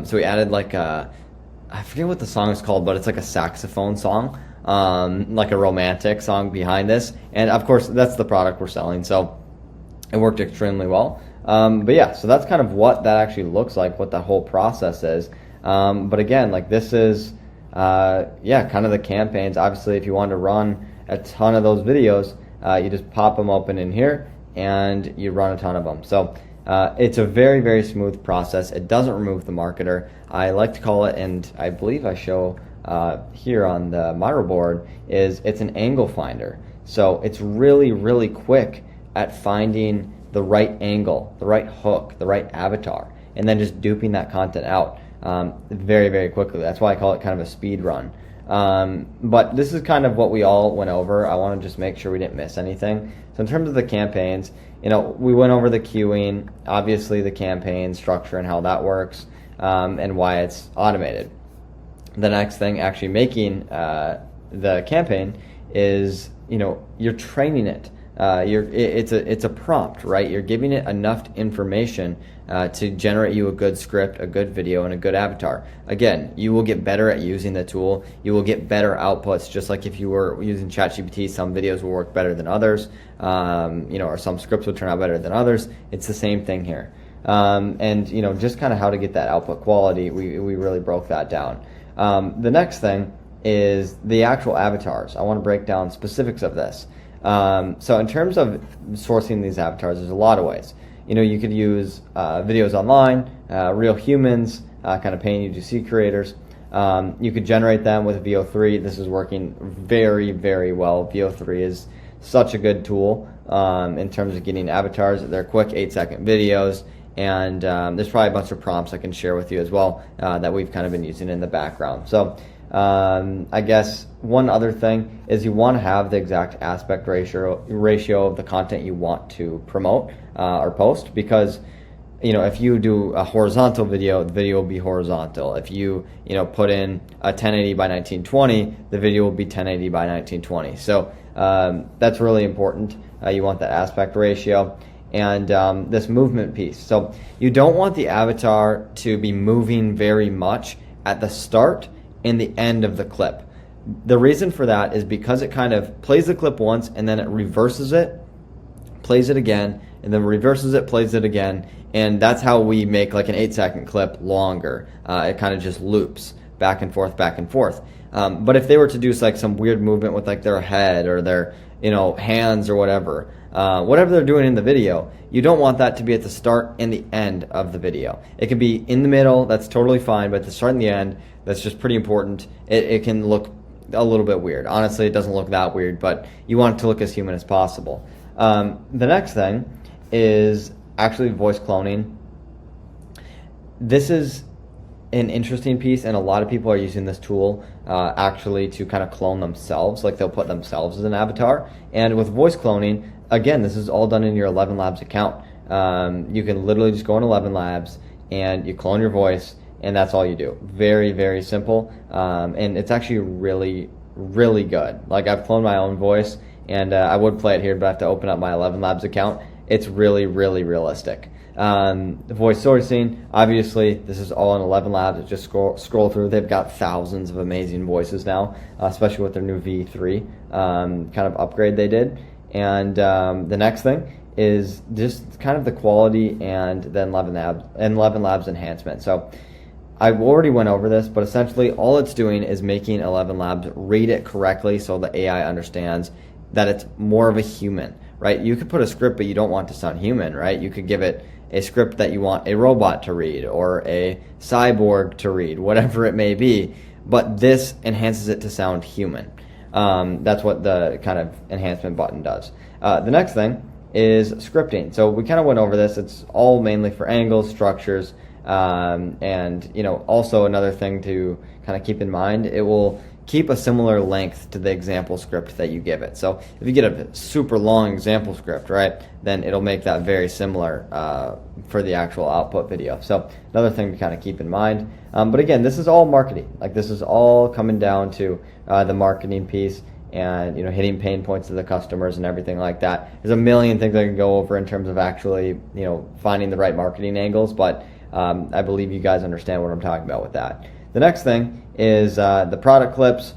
S1: So we added I forget what the song is called, but it's like a saxophone song, like a romantic song behind this. And of course, that's the product we're selling. So it worked extremely well. But yeah, so that's kind of what that actually looks like, what the whole process is. But again, this is, kind of the campaigns. Obviously, if you want to run a ton of those videos, you just pop them open in here and you run a ton of them. So it's a very, very smooth process. It doesn't remove the marketer. I like to call it, and I believe I show here on the Miro board, it's an angle finder. So it's really, really quick at finding the right angle, the right hook, the right avatar, and then just duping that content out very, very quickly. That's why I call it kind of a speed run. But this is kind of what we all went over. I want to just make sure we didn't miss anything. So in terms of the campaigns, we went over the queuing, obviously the campaign structure and how that works, and why it's automated. The next thing, actually making the campaign, is you're training it. It's a prompt, right? You're giving it enough information to generate you a good script, a good video, and a good avatar. Again, you will get better at using the tool. You will get better outputs, just like if you were using ChatGPT. Some videos will work better than others, or some scripts will turn out better than others. It's the same thing here. And just kind of how to get that output quality, we really broke that down. The next thing is the actual avatars. I want to break down specifics of this. So in terms of sourcing these avatars, there's a lot of ways. You could use videos online, real humans, kind of paying UGC creators. You could generate them with VO3. This is working very, very well. VO3 is such a good tool in terms of getting avatars. They're quick 8-second videos, and there's probably a bunch of prompts I can share with you as well that we've kind of been using in the background. So I guess one other thing is you want to have the exact aspect ratio of the content you want to promote or post, because if you do a horizontal video, the video will be horizontal. If you, put in a 1080 by 1920, the video will be 1080 by 1920. So that's really important. You want that aspect ratio and this movement piece. So you don't want the avatar to be moving very much at the start and the end of the clip. The reason for that is because it kind of plays the clip once and then it reverses it, plays it again, and then reverses it, plays it again, and that's how we make like an 8-second clip longer. It kind of just loops back and forth, back and forth. But if they were to do like some weird movement with like their head or their hands or whatever they're doing in the video, you don't want that to be at the start and the end of the video. It can be in the middle, that's totally fine, but at the start and the end, that's just pretty important. It can look a little bit weird. Honestly, it doesn't look that weird, but you want it to look as human as possible. The next thing is actually voice cloning. This is an interesting piece, and a lot of people are using this tool actually to kind of clone themselves. Like they'll put themselves as an avatar. And with voice cloning, again, this is all done in your 11 Labs account. You can literally just go in 11 Labs and you clone your voice, and that's all you do. Very, very simple. And it's actually really, really good. Like I've cloned my own voice, and I would play it here, but I have to open up my 11 Labs account. It's really, really realistic. The voice sourcing, obviously, this is all in 11 Labs. Just scroll through. They've got thousands of amazing voices now, especially with their new V3 kind of upgrade they did. And the next thing is just kind of the quality and then 11 Labs enhancement. So I already went over this, but essentially all it's doing is making 11 Labs read it correctly so the AI understands that it's more of a human, right? You could put a script, but you don't want it to sound human, right? You could give it a script that you want a robot to read or a cyborg to read, whatever it may be, but this enhances it to sound human. That's what the kind of enhancement button does. The next thing is scripting. So we kind of went over this. It's all mainly for angles, structures, and also another thing to kind of keep in mind, it will keep a similar length to the example script that you give it. So if you get a super long example script, right, then it'll make that very similar for the actual output video. So another thing to kind of keep in mind. But again, this is all marketing. Like this is all coming down to the marketing piece and hitting pain points of the customers and everything like that. There's a million things I can go over in terms of actually finding the right marketing angles, but I believe you guys understand what I'm talking about with that. The next thing is the product clips.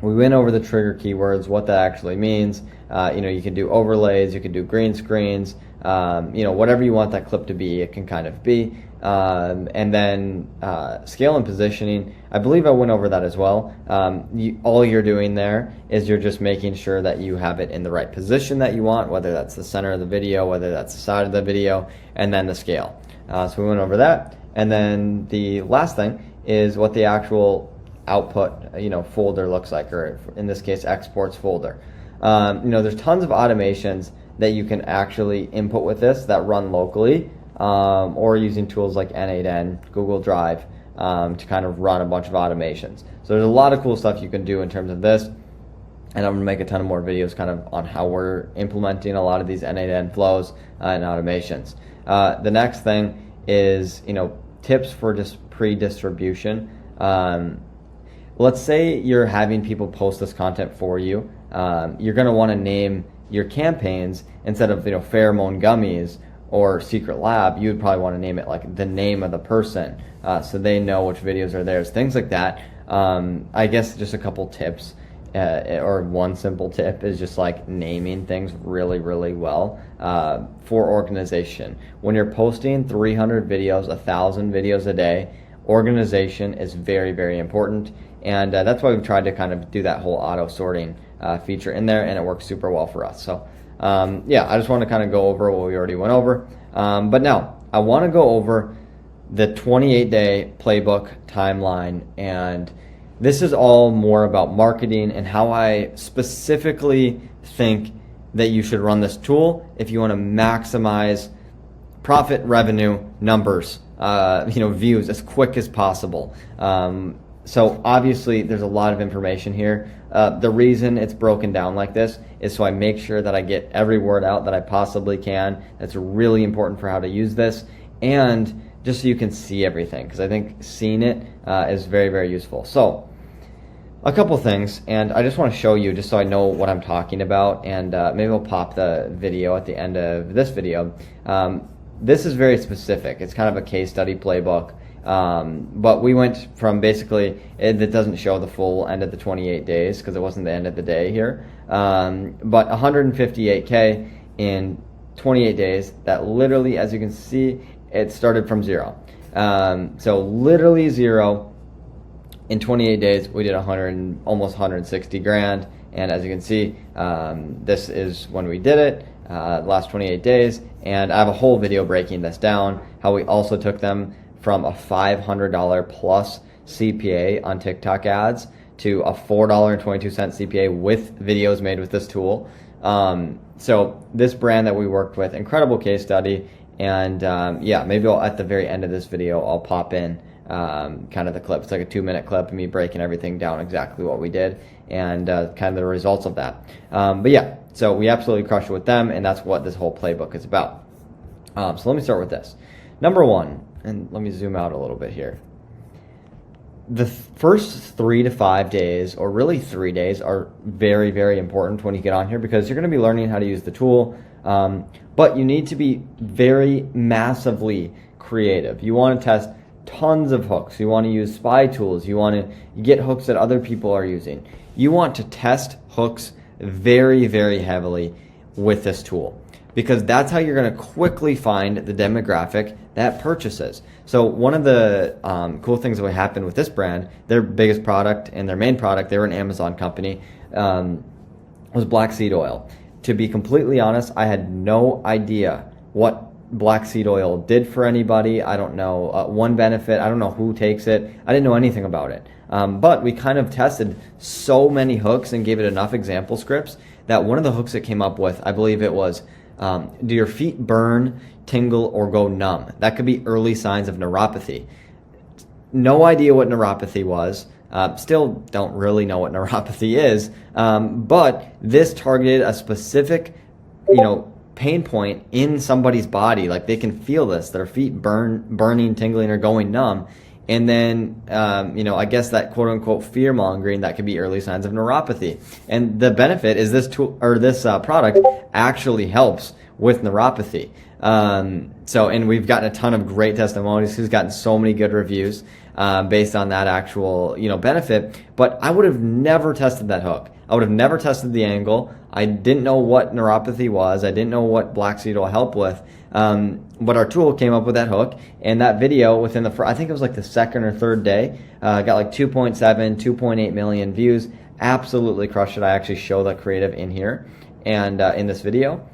S1: We went over the trigger keywords, what that actually means. You can do overlays, you can do green screens, whatever you want that clip to be, it can kind of be. And then scale and positioning, I believe I went over that as well. All you're doing there is you're just making sure that you have it in the right position that you want, whether that's the center of the video, whether that's the side of the video, and then the scale. So we went over that. And then the last thing is what the actual output folder looks like, or in this case exports folder. There's tons of automations that you can actually input with this that run locally, or using tools like N8N, Google Drive, to kind of run a bunch of automations. So there's a lot of cool stuff you can do in terms of this, and I'm going to make a ton of more videos kind of on how we're implementing a lot of these N8N flows and automations. The next thing is tips for just pre-distribution. Let's say you're having people post this content for you. You're going to want to name your campaigns instead of pheromone gummies or secret lab. You would probably want to name it like the name of the person, so they know which videos are theirs, things like that. I guess just a couple tips, or one simple tip is just like naming things really, really well for organization. When you're posting 300 videos, 1,000 videos a day, organization is very, very important, and that's why we've tried to kind of do that whole auto sorting feature in there, and it works super well for us. So I just want to kind of go over what we already went over, but now I want to go over the 28-day playbook timeline, and this is all more about marketing and how I specifically think that you should run this tool if you want to maximize profit, revenue, numbers, views as quick as possible. So obviously there's a lot of information here. The reason it's broken down like this is so I make sure that I get every word out that I possibly can. That's really important for how to use this. and just so you can see everything, because I think seeing it is very, very useful. So a couple things, and I just want to show you just so I know what I'm talking about, and maybe I'll pop the video at the end of this video. This is very specific. It's kind of a case study playbook, but we went from basically, it doesn't show the full end of the 28 days because it wasn't the end of the day here, but 158K in 28 days. That literally, as you can see, it started from zero. So literally zero. In 28 days, we did almost 160 grand. And as you can see, this is when we did it, last 28 days. And I have a whole video breaking this down, how we also took them from a $500 plus CPA on TikTok ads to a $4.22 CPA with videos made with this tool. So this brand that we worked with, incredible case study. And yeah, maybe at the very end of this video, I'll pop in kind of the clip. It's like a 2-minute clip of me breaking everything down, exactly what we did, and kind of the results of that. But yeah, so we absolutely crushed it with them, and that's what this whole playbook is about. So let me start with this. Number one, and let me zoom out a little bit here. The first 3 to 5 days, or really 3 days, are very, very important when you get on here, because you're going to be learning how to use the tool, but you need to be very massively creative. You want to test tons of hooks. You want to use spy tools. You want to get hooks that other people are using. You want to test hooks very, very heavily with this tool, because that's how you're going to quickly find the demographic that purchases. So one of the cool things that would happen with this brand, their biggest product and their main product, they were an Amazon company, was black seed oil. To be completely honest, I had no idea what black seed oil did for anybody. I don't know one benefit. I don't know who takes it. I didn't know anything about it. But we kind of tested so many hooks and gave it enough example scripts that one of the hooks it came up with, I believe it was, do your feet burn, tingle, or go numb? That could be early signs of neuropathy. No idea what neuropathy was. Still don't really know what neuropathy is. But this targeted a specific, pain point in somebody's body. Like they can feel this, their feet burning, tingling, or going numb. And then, I guess that quote unquote fear mongering, that could be early signs of neuropathy. And the benefit is this tool, or this product actually helps with neuropathy. And we've gotten a ton of great testimonies. Who's gotten so many good reviews, based on that actual, benefit. But I would have never tested that hook. I would have never tested the angle. I didn't know what neuropathy was. I didn't know what black seed will help with. But our tool came up with that hook, and that video within I think it was like the second or third day, got like 2.7, 2.8 million views. Absolutely crushed it. I actually show the creative in here and in this video.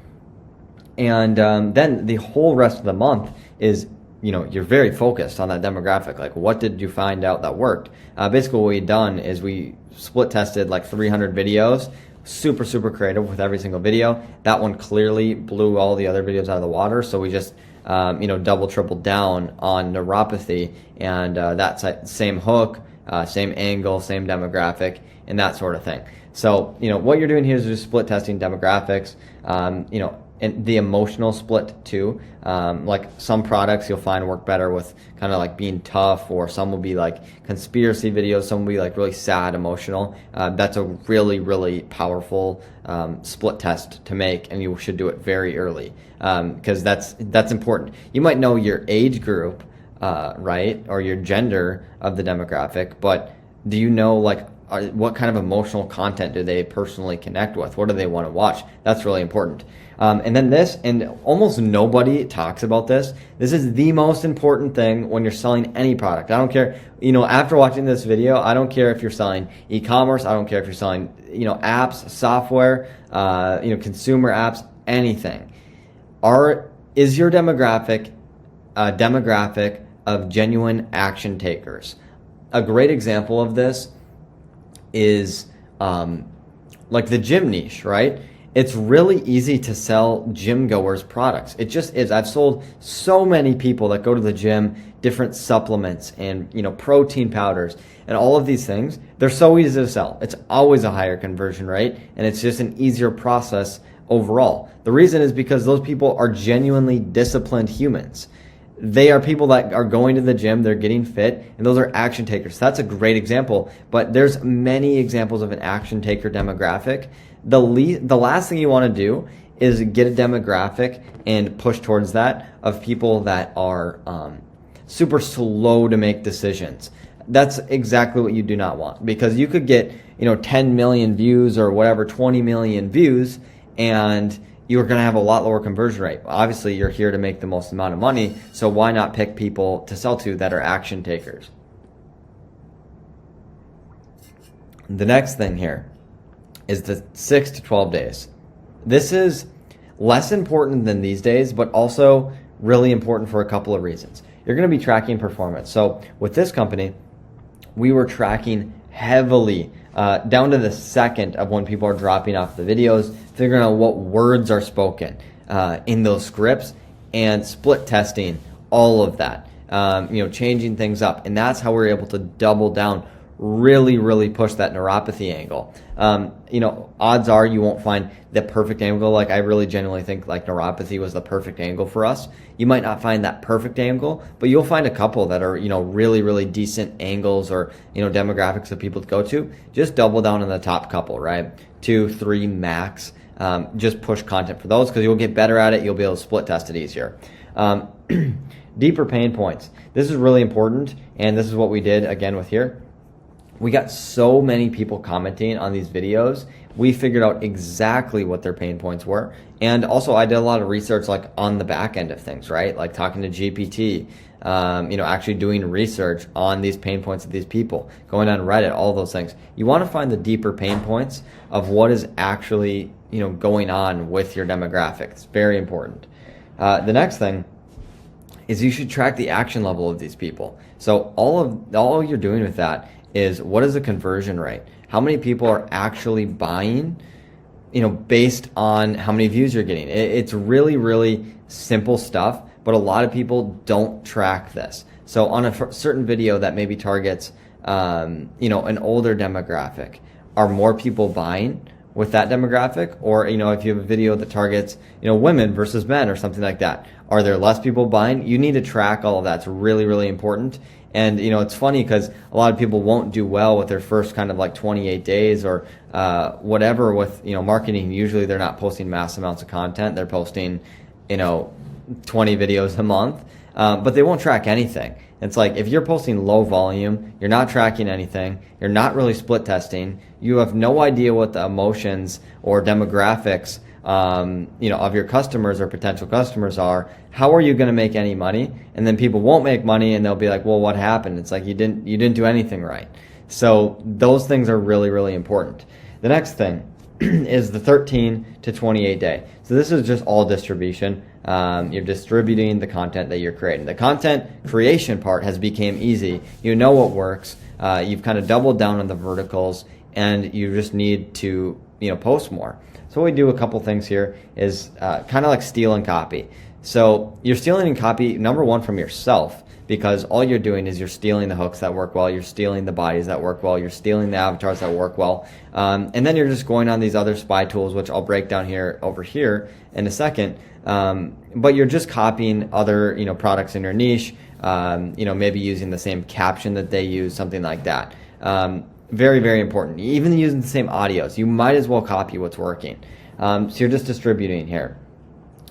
S1: And then the whole rest of the month is, you're very focused on that demographic. Like, what did you find out that worked? Basically, what we've done is we split tested like 300 videos, super, super creative with every single video. That one clearly blew all the other videos out of the water. So we just, double, triple down on neuropathy, and that same hook, same angle, same demographic, and that sort of thing. So, what you're doing here is just split testing demographics, and the emotional split too. Like some products you'll find work better with kind of like being tough, or some will be like conspiracy videos, some will be like really sad, emotional. That's a really, really powerful split test to make, and you should do it very early, because that's important. You might know your age group, right, or your gender of the demographic, but do you know what kind of emotional content do they personally connect with? What do they want to watch? That's really important. And then this, and almost nobody talks about this. This is the most important thing when you're selling any product. I don't care, after watching this video, I don't care if you're selling e-commerce. I don't care if you're selling, apps, software, consumer apps, anything. Is your demographic a demographic of genuine action takers? A great example of this is like the gym niche, right? It's really easy to sell gym goers products. It just is. I've sold so many people that go to the gym different supplements and protein powders and all of these things. They're so easy to sell. It's always a higher conversion rate, and it's just an easier process overall. The reason is because those people are genuinely disciplined humans. They are people that are going to the gym, they're getting fit, and those are action takers. So that's a great example, but there's many examples of an action taker demographic. The last thing you want to do is get a demographic and push towards that of people that are super slow to make decisions. That's exactly what you do not want, because you could get 10 million views or whatever, 20 million views, and you're going to have a lot lower conversion rate. Obviously, you're here to make the most amount of money, so why not pick people to sell to that are action takers? The next thing here is the 6 to 12 days. This is less important than these days, but also really important for a couple of reasons. You're going to be tracking performance. So with this company, we were tracking heavily down to the second of when people are dropping off the videos, figuring out what words are spoken in those scripts, and split testing all of that, changing things up. And that's how we're able to double down, really push that neuropathy angle. Odds are you won't find the perfect angle. Like, I really genuinely think like neuropathy was the perfect angle for us. You might not find that perfect angle, but you'll find a couple that are, really decent angles or, demographics of people to go to. Just double down on the top couple, right? 2, 3 max. Just push content for those, because you'll get better at it. You'll be able to split test it easier. Deeper pain points. This is really important, and this is what we did again with here. We got so many people commenting on these videos. We figured out exactly what their pain points were. And also I did a lot of research like on the back end of things, right? Like talking to GPT, actually doing research on these pain points of these people, going on Reddit, all those things. You want to find the deeper pain points of what is actually, going on with your demographic. It's very important. The next thing is you should track the action level of these people. So all you're doing with that is, what is the conversion rate? How many people are actually buying, based on how many views you're getting? It's really simple stuff, but a lot of people don't track this. So on a certain video that maybe targets, an older demographic, are more people buying with that demographic? Or, if you have a video that targets, women versus men or something like that, are there less people buying? You need to track all of that. It's really important. And, it's funny because a lot of people won't do well with their first kind of like 28 days or whatever with, marketing. Usually they're not posting mass amounts of content. They're posting, 20 videos a month, but they won't track anything. It's like, if you're posting low volume, you're not tracking anything, you're not really split testing, you have no idea what the emotions or demographics of your customers or potential customers are. How are you going to make any money? And then people won't make money, and they'll be like, well, what happened? It's like, you didn't do anything right. So those things are really important. The next thing is the 13 to 28 day. So this is just all distribution. You're distributing the content that you're creating. The content creation part has become easy. You know what works. You've kind of doubled down on the verticals, and you just need to post more. So what we do, a couple things here, is kind of like steal and copy. So you're stealing and copy, number one, from yourself, because all you're doing is you're stealing the hooks that work well, you're stealing the bodies that work well, you're stealing the avatars that work well, and then you're just going on these other spy tools, which I'll break down over here in a second. But you're just copying other products in your niche, maybe using the same caption that they use, something like that. Very important. Even using the same audios, you might as well copy what's working. So you're just distributing here.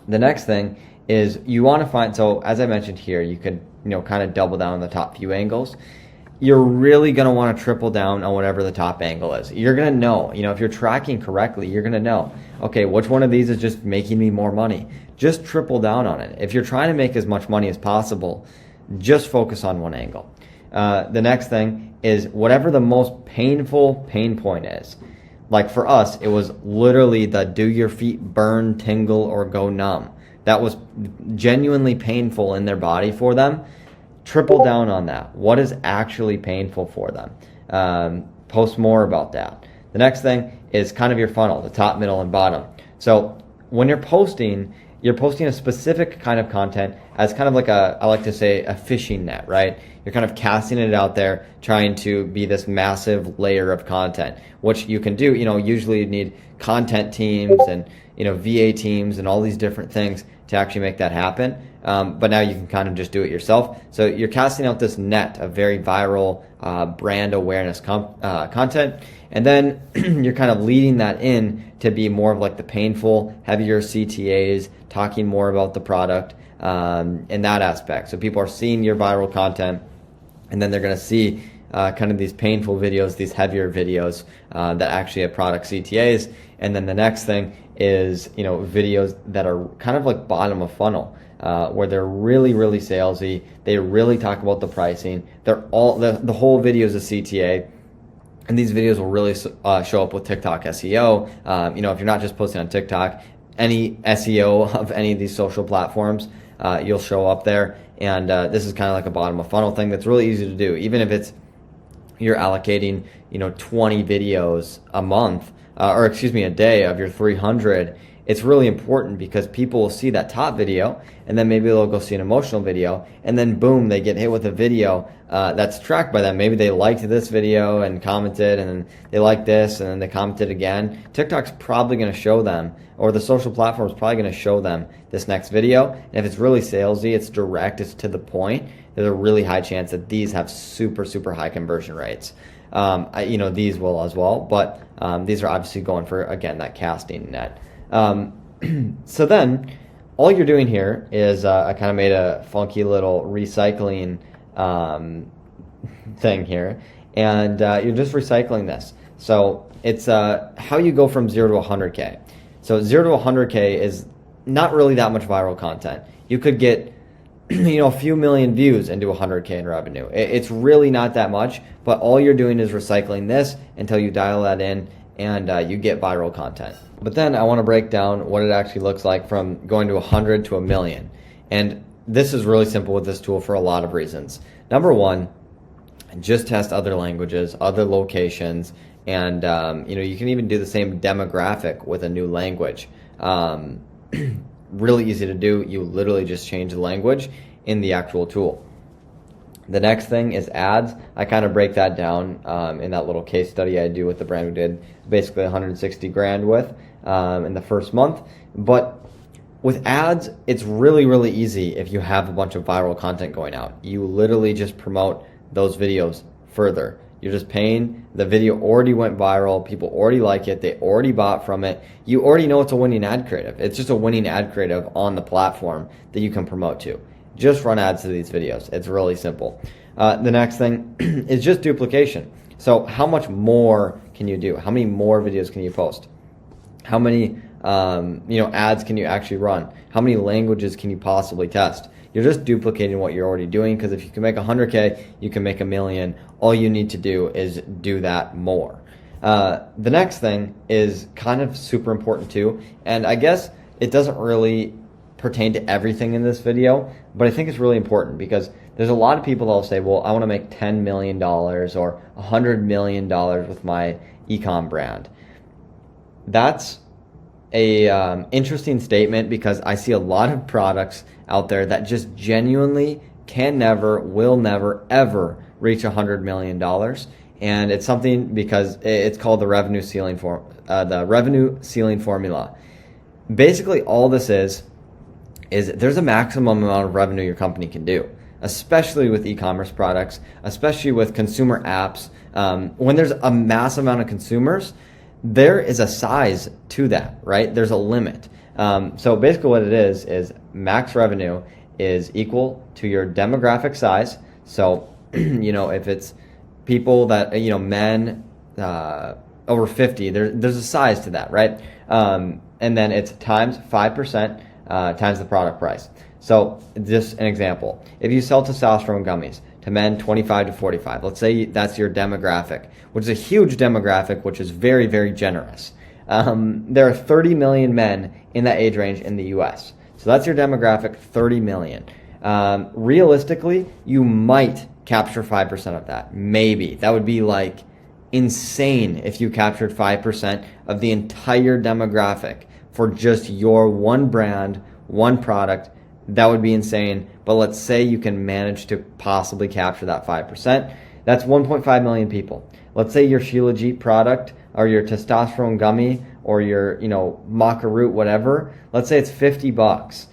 S1: The next thing is you want to find, so as I mentioned here, you could kind of double down on the top few angles. You're really going to want to triple down on whatever the top angle is. You're going to know, if you're tracking correctly, you're going to know, okay, which one of these is just making me more money? Just triple down on it. If you're trying to make as much money as possible, just focus on one angle. The next thing is whatever the most painful pain point is. Like for us, it was literally the do your feet burn, tingle, or go numb. That was genuinely painful in their body for them. Triple down on that. What is actually painful for them? Post more about that. The next thing is kind of your funnel, the top, middle, and bottom. So when you're posting a specific kind of content as kind of like I like to say, a fishing net, right? You're kind of casting it out there, trying to be this massive layer of content, which you can do. Usually you need content teams and, VA teams and all these different things to actually make that happen. but now you can kind of just do it yourself. So you're casting out this net of very viral brand awareness content, and then you're kind of leading that in to be more of like the painful, heavier CTAs, talking more about the product in that aspect. So people are seeing your viral content, and then they're going to see kind of these painful videos, these heavier videos that actually have product CTAs. And then the next thing is, videos that are kind of like bottom of funnel, where they're really, really salesy. They really talk about the pricing. They're all the whole video is a CTA. And these videos will really show up with TikTok SEO. If you're not just posting on TikTok, any SEO of any of these social platforms, you'll show up there. And this is kind of like a bottom of funnel thing that's really easy to do. Even if you're allocating, 20 videos a month, a day of your 300, it's really important because people will see that top video, and then maybe they'll go see an emotional video, and then boom, they get hit with a video that's tracked by them. Maybe they liked this video and commented, and then they liked this, and then they commented again. TikTok's probably going to show them, or the social platform is probably going to show them this next video. And if it's really salesy, it's direct, it's to the point, there's a really high chance that these have super, super high conversion rates. These will as well, but these are obviously going for, again, that casting net. So then all you're doing here is I kind of made a funky little recycling thing here, and you're just recycling this. So it's how you go from 0 to 100K. So 0 to 100K is not really that much viral content. You could get a few million views into 100K in revenue. It's really not that much, but all you're doing is recycling this until you dial that in and you get viral content. But then I want to break down what it actually looks like from going to 100 to a million. And this is really simple with this tool for a lot of reasons. Number one, just test other languages, other locations, and you can even do the same demographic with a new language. Really easy to do. You literally just change the language in the actual tool. The next thing is ads. I kind of break that down in that little case study I do with the brand we did basically 160 grand with in the first month. But with ads, it's really, really easy if you have a bunch of viral content going out. You literally just promote those videos further. You're just paying. The video already went viral. People already like it. They already bought from it. You already know it's a winning ad creative. It's just a winning ad creative on the platform that you can promote to. Just run ads to these videos. It's really simple. The next thing is just duplication. So how much more can you do? How many more videos can you post? How many ads can you actually run? How many languages can you possibly test? You're just duplicating what you're already doing, because if you can make 100K, you can make 1 million. All you need to do is do that more. The next thing is kind of super important too, and I guess it doesn't really pertain to everything in this video, but I think it's really important because there's a lot of people that will say, well, I want to make $10 million or $100 million with my e-com brand. That's a interesting statement, because I see a lot of products out there that just genuinely can never, will never, ever reach $100 million. And it's something because it's called the revenue ceiling formula. Basically, all this is there's a maximum amount of revenue your company can do, especially with e-commerce products, especially with consumer apps. When there's a massive amount of consumers, there is a size to that, right? There's a limit. So basically what it is max revenue is equal to your demographic size. So, if it's people that, men over 50, there's a size to that, right? And then it's times 5% times the product price. So just an example, if you sell testosterone gummies to men 25 to 45, let's say that's your demographic, which is a huge demographic, which is very, very generous. There are 30 million men in that age range in the US. So that's your demographic, 30 million. Realistically, you might capture 5% of that. Maybe. That would be like insane if you captured 5% of the entire demographic for just your one brand, one product. That would be insane. But let's say you can manage to possibly capture that 5%. That's 1.5 million people. Let's say your Shilajit product or your testosterone gummy or your, maca root, whatever. Let's say it's $50.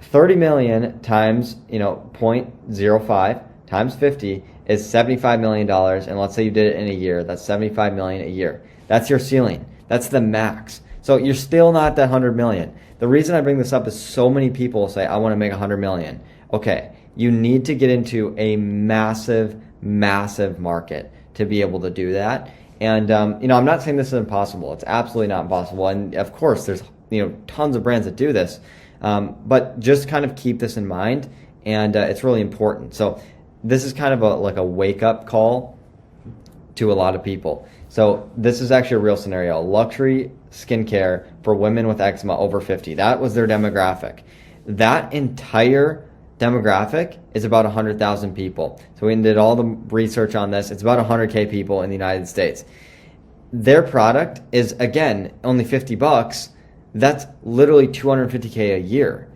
S1: 30 million times, 0.05 times 50 is $75 million. And let's say you did it in a year. That's 75 million a year. That's your ceiling. That's the max. So you're still not that 100 million. The reason I bring this up is so many people say, I want to make 100 million. Okay, you need to get into a massive, massive market to be able to do that. And, I'm not saying this is impossible. It's absolutely not impossible. And of course, there's, tons of brands that do this. But just kind of keep this in mind. And it's really important. So this is kind of like a wake-up call to a lot of people. So this is actually a real scenario. Luxury skincare for women with eczema over 50. That was their demographic. That entire demographic is about 100,000 people. So we did all the research on this. It's about 100K people in the United States. Their product is, again, only $50. That's literally $250K a year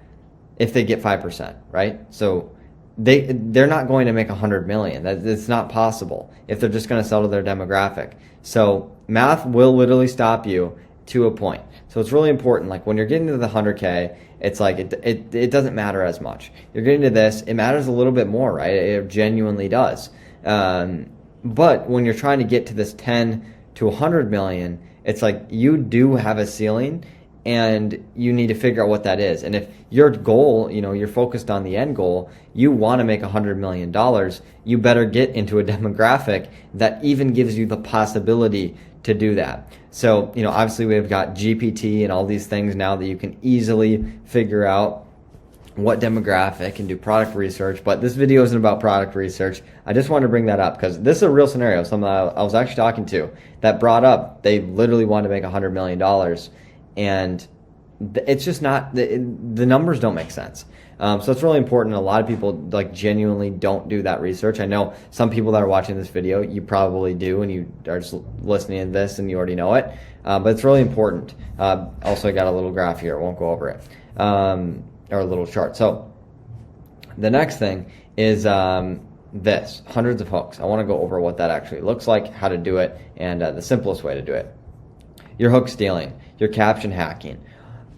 S1: if they get 5%, right? So they're not going to make 100 million. That's not possible if they're just going to sell to their demographic. So math will literally stop you to a point. So it's really important. Like when you're getting to the 100K, it's like it doesn't matter as much. You're getting to this, it matters a little bit more, right? It genuinely does. But when you're trying to get to this 10 to 100 million, it's like you do have a ceiling and you need to figure out what that is. And if your goal, you're focused on the end goal, you want to make $100 million, you better get into a demographic that even gives you the possibility to do that. So, obviously we've got GPT and all these things now that you can easily figure out what demographic and do product research. But this video isn't about product research. I just wanted to bring that up because this is a real scenario. Someone I was actually talking to that brought up, they literally wanted to make $100 million. And it's just not, the numbers don't make sense. So it's really important. A lot of people genuinely don't do that research. I know some people that are watching this video, you probably do, and you are just listening to this and you already know it. But it's really important. Also, I got a little graph here. I won't go over it. Or a little chart. So the next thing is this, hundreds of hooks. I want to go over what that actually looks like, how to do it, and the simplest way to do it. Your hook stealing, your caption hacking.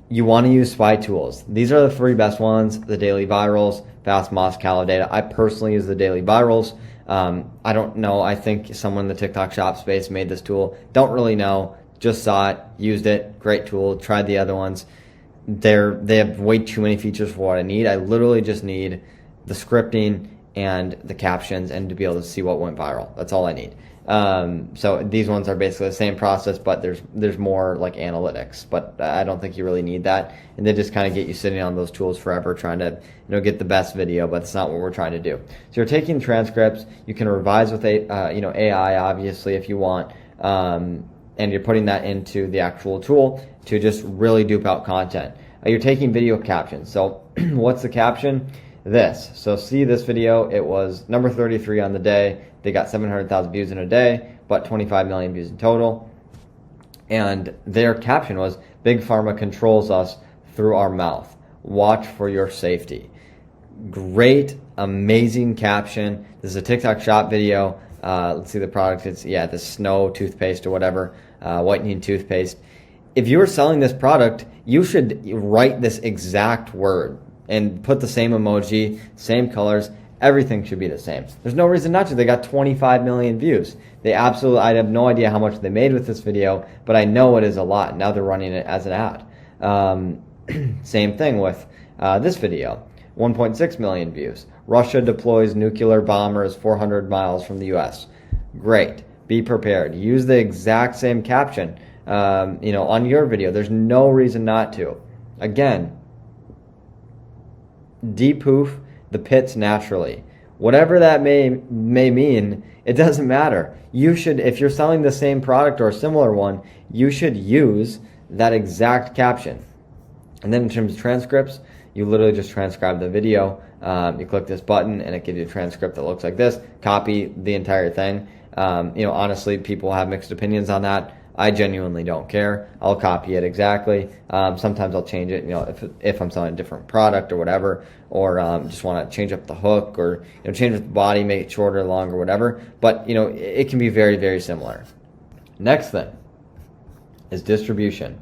S1: You want to use spy tools. These are the 3 best ones: the daily virals, fast Moss data. I personally use the daily virals. I don't know. I think someone in the TikTok shop space made this tool. Don't really know. Just saw it, used it. Great tool. Tried the other ones. They have way too many features for what I need. I literally just need the scripting and the captions and to be able to see what went viral. That's all I need. So these ones are basically the same process, but there's more like analytics, but I don't think you really need that. And they just kind of get you sitting on those tools forever trying to, get the best video, but it's not what we're trying to do. So you're taking transcripts, you can revise with AI, obviously, if you want, and you're putting that into the actual tool to just really dupe out content. You're taking video captions. So what's the caption? This. So see this video, it was number 33 on the day. They got 700,000 views in a day, but 25 million views in total. And their caption was, "Big Pharma controls us through our mouth. Watch for your safety." Great, amazing caption. This is a TikTok shop video. Let's see the product. It's, the Snow toothpaste or whatever, whitening toothpaste. If you were selling this product, you should write this exact word and put the same emoji, same colors. Everything should be the same. There's no reason not to. They got 25 million views. I have no idea how much they made with this video, but I know it is a lot. Now they're running it as an ad. Same thing with this video. 1.6 million views. Russia deploys nuclear bombers 400 miles from the U.S. Great. Be prepared. Use the exact same caption, on your video. There's no reason not to. Again, depoof the pits naturally. Whatever that may mean, it doesn't matter. You should, if you're selling the same product or a similar one, you should use that exact caption. And then in terms of transcripts, you literally just transcribe the video. You click this button and it gives you a transcript that looks like this. Copy the entire thing. Honestly, people have mixed opinions on that. I genuinely don't care. I'll copy it exactly. Sometimes I'll change it, if I'm selling a different product or whatever, or just want to change up the hook or change up the body, make it shorter, longer, whatever. But it can be very, very similar. Next thing is distribution.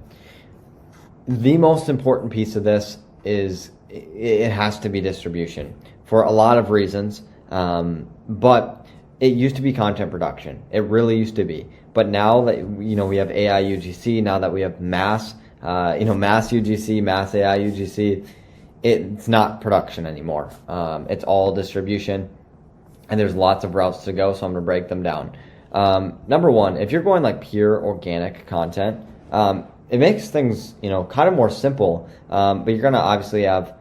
S1: The most important piece of this is it has to be distribution for a lot of reasons. But it used to be content production. It really used to be. But now that, you know, we have AI UGC, now that we have Mass UGC, Mass AI UGC, it's not production anymore. It's all distribution, and there's lots of routes to go, so I'm going to break them down. Number one, if you're going like pure organic content, it makes things, you know, kind of more simple, but you're going to obviously have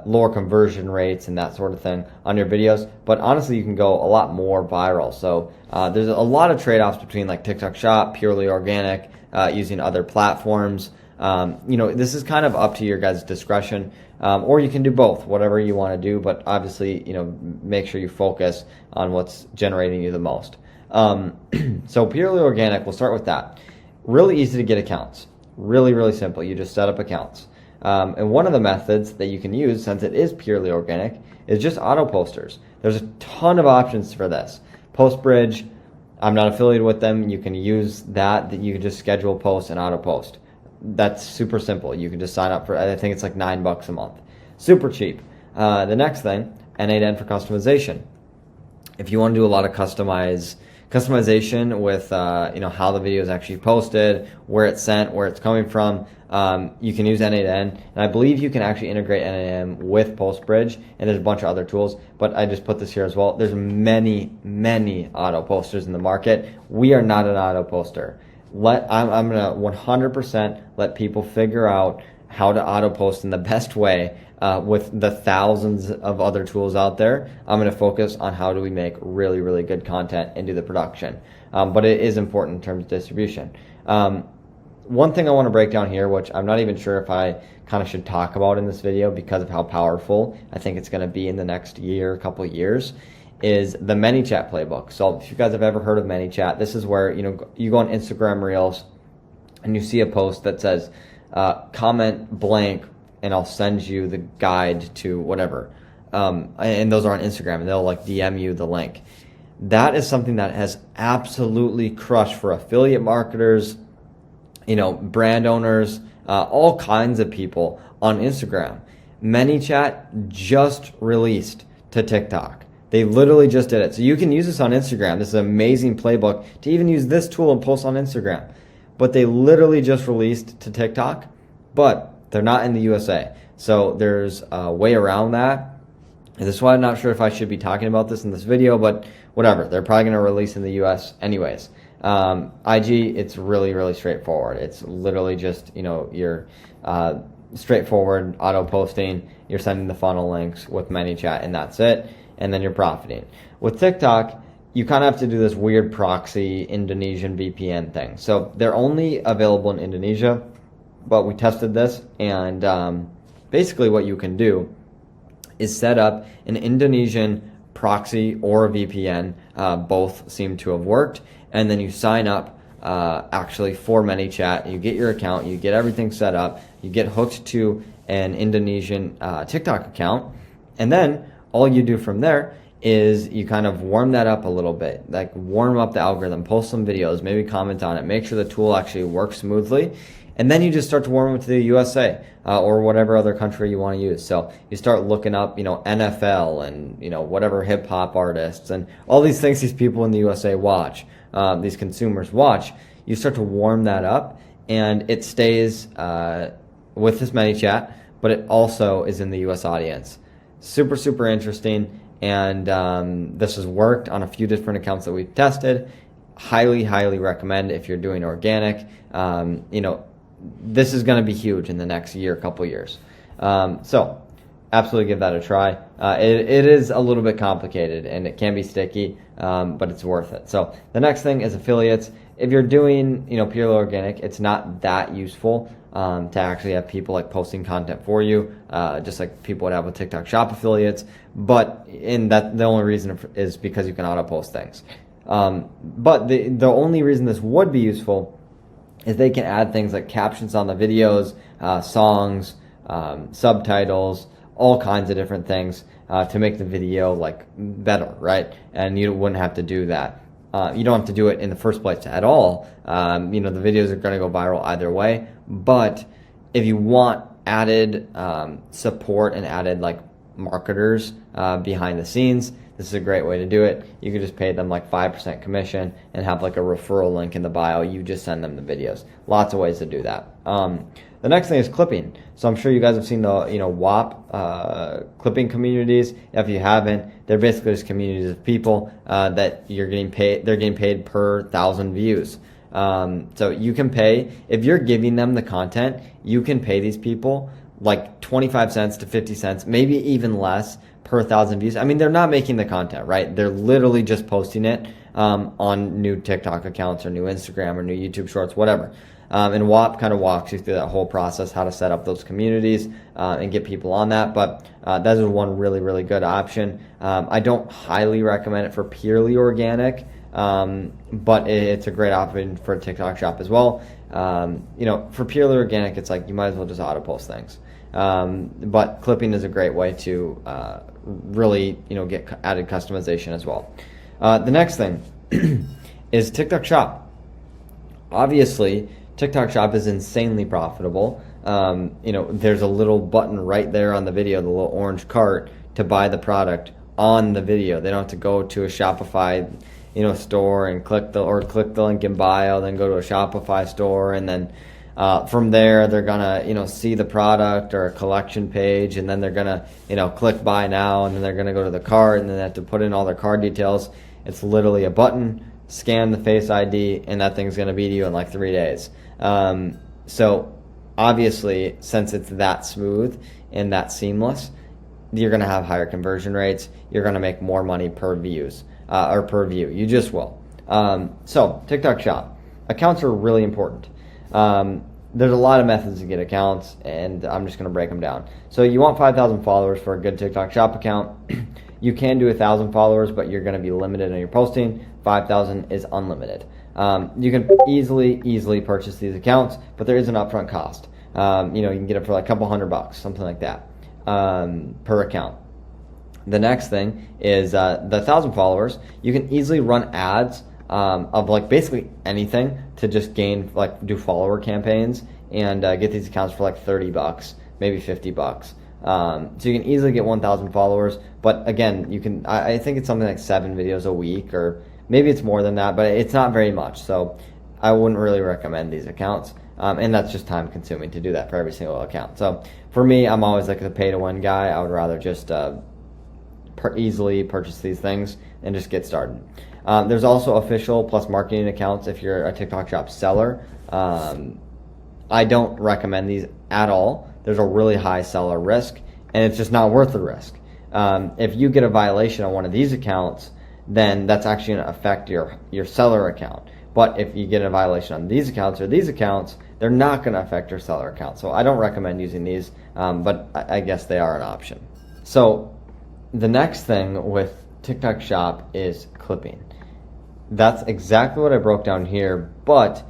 S1: lower conversion rates and that sort of thing on your videos. But honestly, you can go a lot more viral. So there's a lot of trade-offs between like TikTok Shop, purely organic, using other platforms. You know, this is kind of up to your guys' discretion, or you can do both, whatever you want to do. But obviously, you know, make sure you focus on what's generating you the most. So purely organic, we'll start with that. Really easy to get accounts. Really, really simple. You just set up accounts. And one of the methods that you can use, since it is purely organic, is just auto posters. There's a ton of options for this. PostBridge, I'm not affiliated with them. You can use that you can just schedule posts and auto post. That's super simple. You can just sign up for, I think it's like $9 a month. Super cheap. The next thing, N8N for customization. If you want to do a lot of customization with you know, how the video is actually posted, where it's sent, where it's coming from, you can use N8N, and I believe you can actually integrate N8N with PostBridge, and there's a bunch of other tools, but I just put this here as well. There's many auto posters in the market. We are not an auto poster. I'm gonna 100% let people figure out how to auto post in the best way. With the thousands of other tools out there, I'm going to focus on how do we make really, really good content and do the production. But it is important in terms of distribution. One thing I want to break down here, which I'm not even sure if I kind of should talk about in this video because of how powerful I think it's going to be in the next year, couple of years, is the ManyChat playbook. So if you guys have ever heard of ManyChat, this is where, you know, you go on Instagram Reels and you see a post that says, comment blank, and I'll send you the guide to whatever. And those are on Instagram, and they'll like DM you the link. That is something that has absolutely crushed for affiliate marketers, you know, brand owners, all kinds of people on Instagram. ManyChat just released to TikTok. They literally just did it. So you can use this on Instagram. This is an amazing playbook to even use this tool and post on Instagram. But they literally just released to TikTok, but they're not in the USA. So there's a way around that. And this is why I'm not sure if I should be talking about this in this video, but whatever. They're probably going to release in the US anyways. IG, it's really, really straightforward. It's literally just, you know, your straightforward auto posting. You're sending the funnel links with ManyChat, and that's it. And then you're profiting. With TikTok, you kind of have to do this weird proxy Indonesian VPN thing. So they're only available in Indonesia, but we tested this, and basically what you can do is set up an Indonesian proxy or a VPN. Both seem to have worked. And then you sign up actually for ManyChat. You get your account. You get everything set up. You get hooked to an Indonesian TikTok account. And then all you do from there is you kind of warm that up a little bit, like warm up the algorithm, post some videos, maybe comment on it, make sure the tool actually works smoothly. And then you just start to warm it to the USA or whatever other country you want to use. So you start looking up, you know, NFL and, you know, whatever hip hop artists and all these things these people in the USA watch, these consumers watch. You start to warm that up, and it stays with this ManyChat, but it also is in the US audience. Super, super interesting. And this has worked on a few different accounts that we've tested. Highly, highly recommend if you're doing organic. You know, this is going to be huge in the next year, couple years. So absolutely give that a try. It is a little bit complicated and it can be sticky, but it's worth it. So the next thing is affiliates. If you're doing, you know, purely organic, it's not that useful to actually have people like posting content for you, just like people would have with TikTok Shop affiliates. But in that, the only reason is because you can auto post things. But the only reason this would be useful is they can add things like captions on the videos, songs, subtitles, all kinds of different things to make the video like better, right? And you wouldn't have to do that. You don't have to do it in the first place at all. You know, the videos are going to go viral either way. But if you want added support and added like marketers behind the scenes. This is a great way to do it. You can just pay them like 5% commission and have like a referral link in the bio. You just send them the videos. Lots of ways to do that. The next thing is clipping. So I'm sure you guys have seen the WAP clipping communities. If you haven't, they're basically just communities of people that you're getting paid. They're getting paid per 1,000 views. So you can pay if you're giving them the content. You can pay these people like 25 cents to 50 cents, maybe even less per 1,000 views. I mean, they're not making the content, right? They're literally just posting it on new TikTok accounts or new Instagram or new YouTube Shorts, whatever. And WAP kind of walks you through that whole process, how to set up those communities and get people on that. But that is one really, really good option. I don't highly recommend it for purely organic, but it's a great option for TikTok Shop as well. For purely organic, it's like you might as well just auto post things. But clipping is a great way to really, get added customization as well. The next thing is TikTok Shop. Obviously, TikTok Shop is insanely profitable. There's a little button right there on the video, the little orange cart, to buy the product on the video. They don't have to go to a Shopify, store and click the link in bio, then go to a Shopify store, and then from there they're gonna see the product or a collection page, and then they're gonna click buy now, and then they're gonna go to the cart, and then they have to put in all their card details. It's literally a button, scan the Face ID, and that thing's gonna be to you in like 3 days. So obviously, since it's that smooth and that seamless, you're gonna have higher conversion rates. You're gonna make more money per views or per view. You just will. So TikTok Shop accounts are really important. There's a lot of methods to get accounts, and I'm just going to break them down. So you want 5,000 followers for a good TikTok Shop account. You can do 1,000 followers, but you're going to be limited on your posting. 5,000 is unlimited. You can easily purchase these accounts, but there is an upfront cost. You can get it for like a couple $100, something like that, per account. The next thing is the 1,000 followers. You can easily run ads of like basically anything to just do follower campaigns and get these accounts for like $30, maybe $50. So you can easily get 1,000 followers, but again, I think it's something like 7 videos a week, or maybe it's more than that, but it's not very much. So I wouldn't really recommend these accounts. And that's just time consuming to do that for every single account. So for me, I'm always like the pay to win guy. I would rather just easily purchase these things and just get started. There's also official plus marketing accounts if you're a TikTok Shop seller. I don't recommend these at all. There's a really high seller risk, and it's just not worth the risk. If you get a violation on one of these accounts, then that's actually going to affect your seller account. But if you get a violation on these accounts or these accounts, they're not going to affect your seller account. So I don't recommend using these, but I guess they are an option. So the next thing with TikTok Shop is clipping. That's exactly what I broke down here, but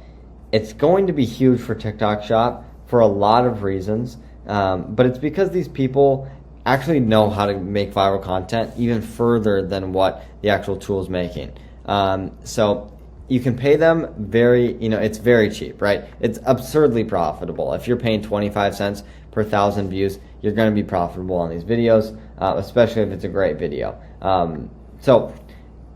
S1: it's going to be huge for TikTok Shop for a lot of reasons. But it's because these people actually know how to make viral content even further than what the actual tool is making. So you can pay them it's very cheap, right? It's absurdly profitable. If you're paying 25 cents per 1,000 views, you're going to be profitable on these videos, especially if it's a great video. So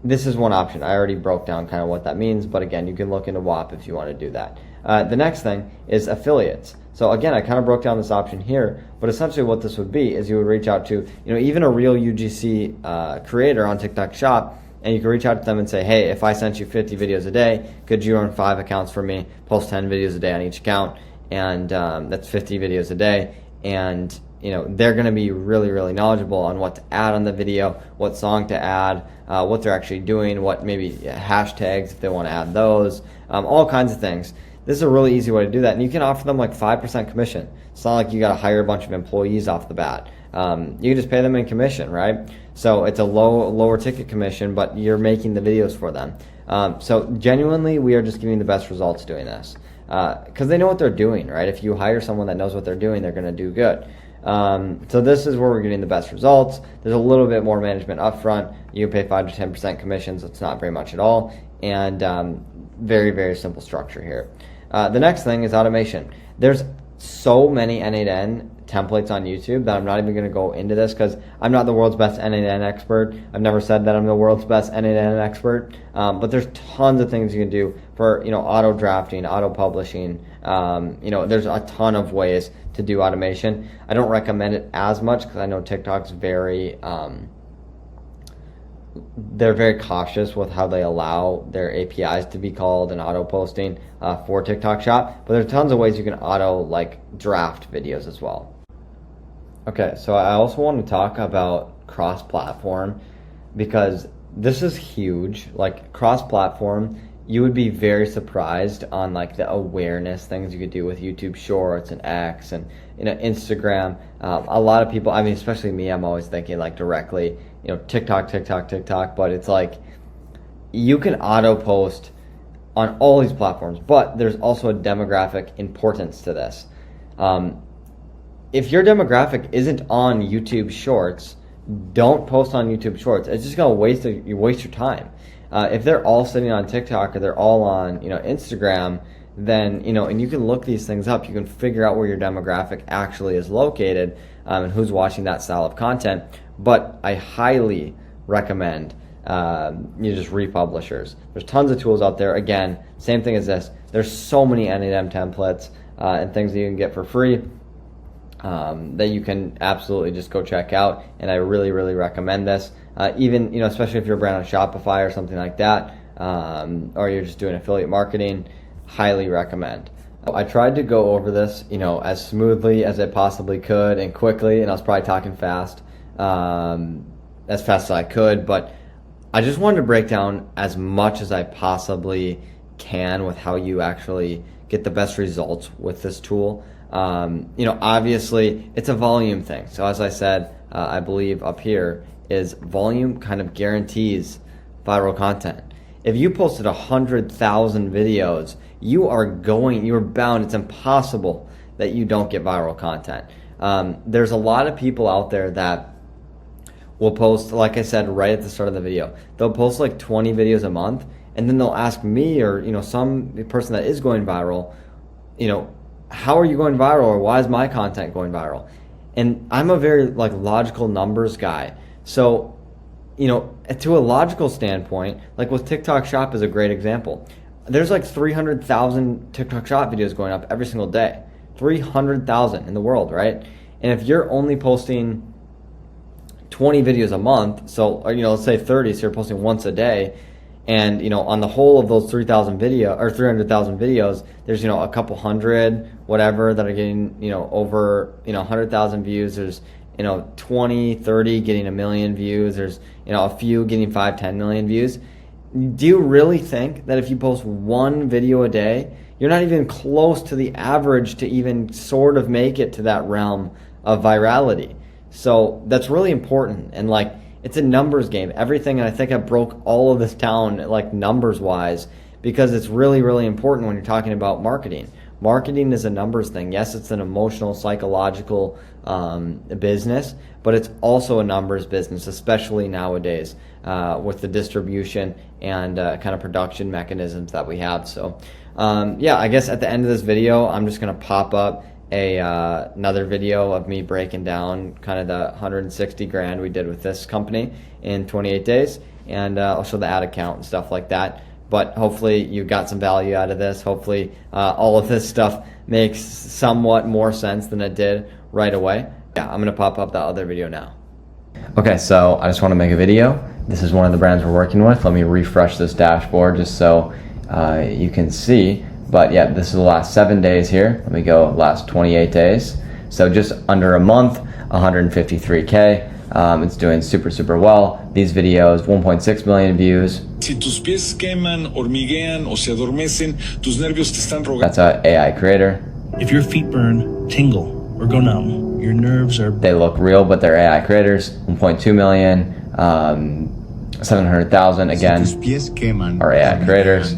S1: this is one option. I already broke down kind of what that means, but again, you can look into WAP if you want to do that. The next thing is affiliates. So again, I kind of broke down this option here, but essentially what this would be is you would reach out to, even a real UGC creator on TikTok Shop, and you can reach out to them and say, hey, if I sent you 50 videos a day, could you run 5 accounts for me, post 10 videos a day on each account, and that's 50 videos a day, and they're going to be really, really knowledgeable on what to add on the video, what song to add, what they're actually doing, what maybe hashtags if they want to add those, all kinds of things. This is a really easy way to do that, and you can offer them like 5% commission. It's not like you got to hire a bunch of employees off the bat. You can just pay them in commission, right? So it's a lower ticket commission, but you're making the videos for them. So genuinely, we are just giving the best results doing this because they know what they're doing, right? If you hire someone that knows what they're doing, they're going to do good. So this is where we're getting the best results. There's a little bit more management upfront. You pay 5 to 10% commissions. It's not very much at all, and very, very simple structure here. The next thing is automation. There's so many N8N templates on YouTube that I'm not even going to go into this because I'm not the world's best N8N expert. I've never said that I'm the world's best N8N expert, but there's tons of things you can do for, auto drafting, auto publishing. There's a ton of ways to do automation. I don't recommend it as much because I know TikTok's they're very cautious with how they allow their APIs to be called and auto posting for TikTok Shop, but there's tons of ways you can auto draft videos as well. Okay, so I also want to talk about cross-platform because this is huge. Cross-platform, you would be very surprised on the awareness things you could do with YouTube Shorts and X and Instagram. A lot of people, especially me, I'm always thinking directly TikTok, but it's you can auto post on all these platforms, but there's also a demographic importance to this. If your demographic isn't on YouTube Shorts, don't post on YouTube Shorts. It's just gonna waste your time. If they're all sitting on TikTok or they're all on Instagram, then and you can look these things up. You can figure out where your demographic actually is located and who's watching that style of content. But I highly recommend you just republishers. There's tons of tools out there. Again, same thing as this. There's so many N8M templates and things that you can get for free that you can absolutely just go check out. And I really, really recommend this. Even especially if you're a brand on Shopify or something like that, or you're just doing affiliate marketing, highly recommend. I tried to go over this, as smoothly as I possibly could and quickly, and I was probably talking fast. As fast as I could, but I just wanted to break down as much as I possibly can with how you actually get the best results with this tool. Obviously it's a volume thing. So as I said, I believe up here is volume kind of guarantees viral content. If you posted 100,000 videos, you're bound, it's impossible that you don't get viral content. There's a lot of people out there that will post, like I said right at the start of the video, they'll post 20 videos a month, and then they'll ask me or some person that is going viral, how are you going viral, or why is my content going viral? And I'm a very logical numbers guy. So to a logical standpoint, with TikTok Shop is a great example. There's 300,000 TikTok Shop videos going up every single day. 300,000 in the world, right? And if you're only posting 20 videos a month, so let's say 30, so you're posting once a day, and on the whole of those 300,000 videos, there's a couple hundred whatever that are getting over 100,000 views. There's 20, 30 getting 1 million views. There's a few getting 5-10 million views. Do you really think that if you post one video a day, you're not even close to the average to even sort of make it to that realm of virality? So that's really important, and it's a numbers game. Everything, and I think I broke all of this down numbers wise, because it's really, really important when you're talking about marketing. Marketing is a numbers thing. Yes, it's an emotional, psychological business, but it's also a numbers business, especially nowadays with the distribution and kind of production mechanisms that we have. So I guess at the end of this video, I'm just going to pop up another video of me breaking down kind of the 160 grand we did with this company in 28 days, and I'll show the ad account and stuff like that. But hopefully you got some value out of this. Hopefully all of this stuff makes somewhat more sense than it did right away. Yeah, I'm gonna pop up that other video now. Okay, so I just want to make a video. This is one of the brands we're working with. Let me refresh this dashboard just so you can see. But yeah, this is the last 7 days here. Let me go last 28 days. So just under a month, 153K. It's doing super, super well. These videos, 1.6 million views.
S4: Si tus pies queman, hormiguean o se adormecen, tus nervios te están rogando.
S1: That's an AI creator.
S5: If your feet burn, tingle, or go numb, your nerves are...
S1: They look real, but they're AI creators. 1.2 million, 700,000 again are AI creators.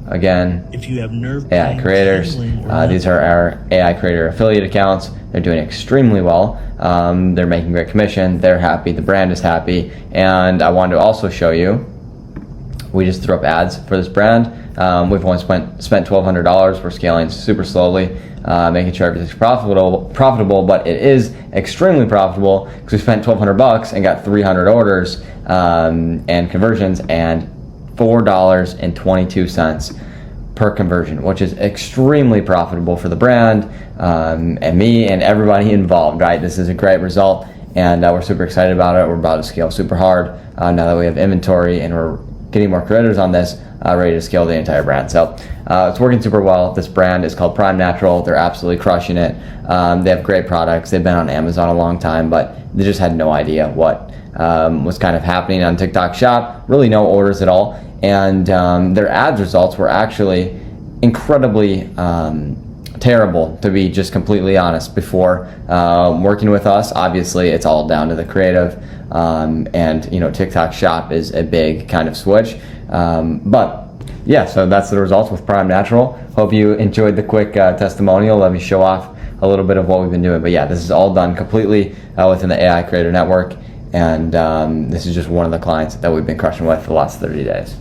S1: Again,
S5: if you have nerve
S1: AI
S5: pain,
S1: creators. These are our AI creator affiliate accounts. They're doing extremely well. They're making great commission. They're happy. The brand is happy. And I wanted to also show you, we just threw up ads for this brand. We've only spent $1,200. We're scaling super slowly. making sure everything's profitable, but it is extremely profitable because we spent $1,200 and got 300 orders and conversions and $4.22 per conversion, which is extremely profitable for the brand and me and everybody involved, right? This is a great result, and we're super excited about it. We're about to scale super hard now that we have inventory, and we're getting more creators on this, ready to scale the entire brand. So it's working super well. This brand is called Prime Natural. They're absolutely crushing it. They have great products. They've been on Amazon a long time, but they just had no idea what was kind of happening on TikTok Shop. Really no orders at all. And their ads results were actually incredibly terrible, to be just completely honest. Before working with us, obviously it's all down to the creative, and you know, TikTok Shop is a big kind of switch, but yeah, so that's the results with Prime Natural. Hope you enjoyed the quick testimonial. Let me show off a little bit of what we've been doing. But yeah, this is all done completely within the AI Creator Network, and this is just one of the clients that we've been crushing with for the last 30 days.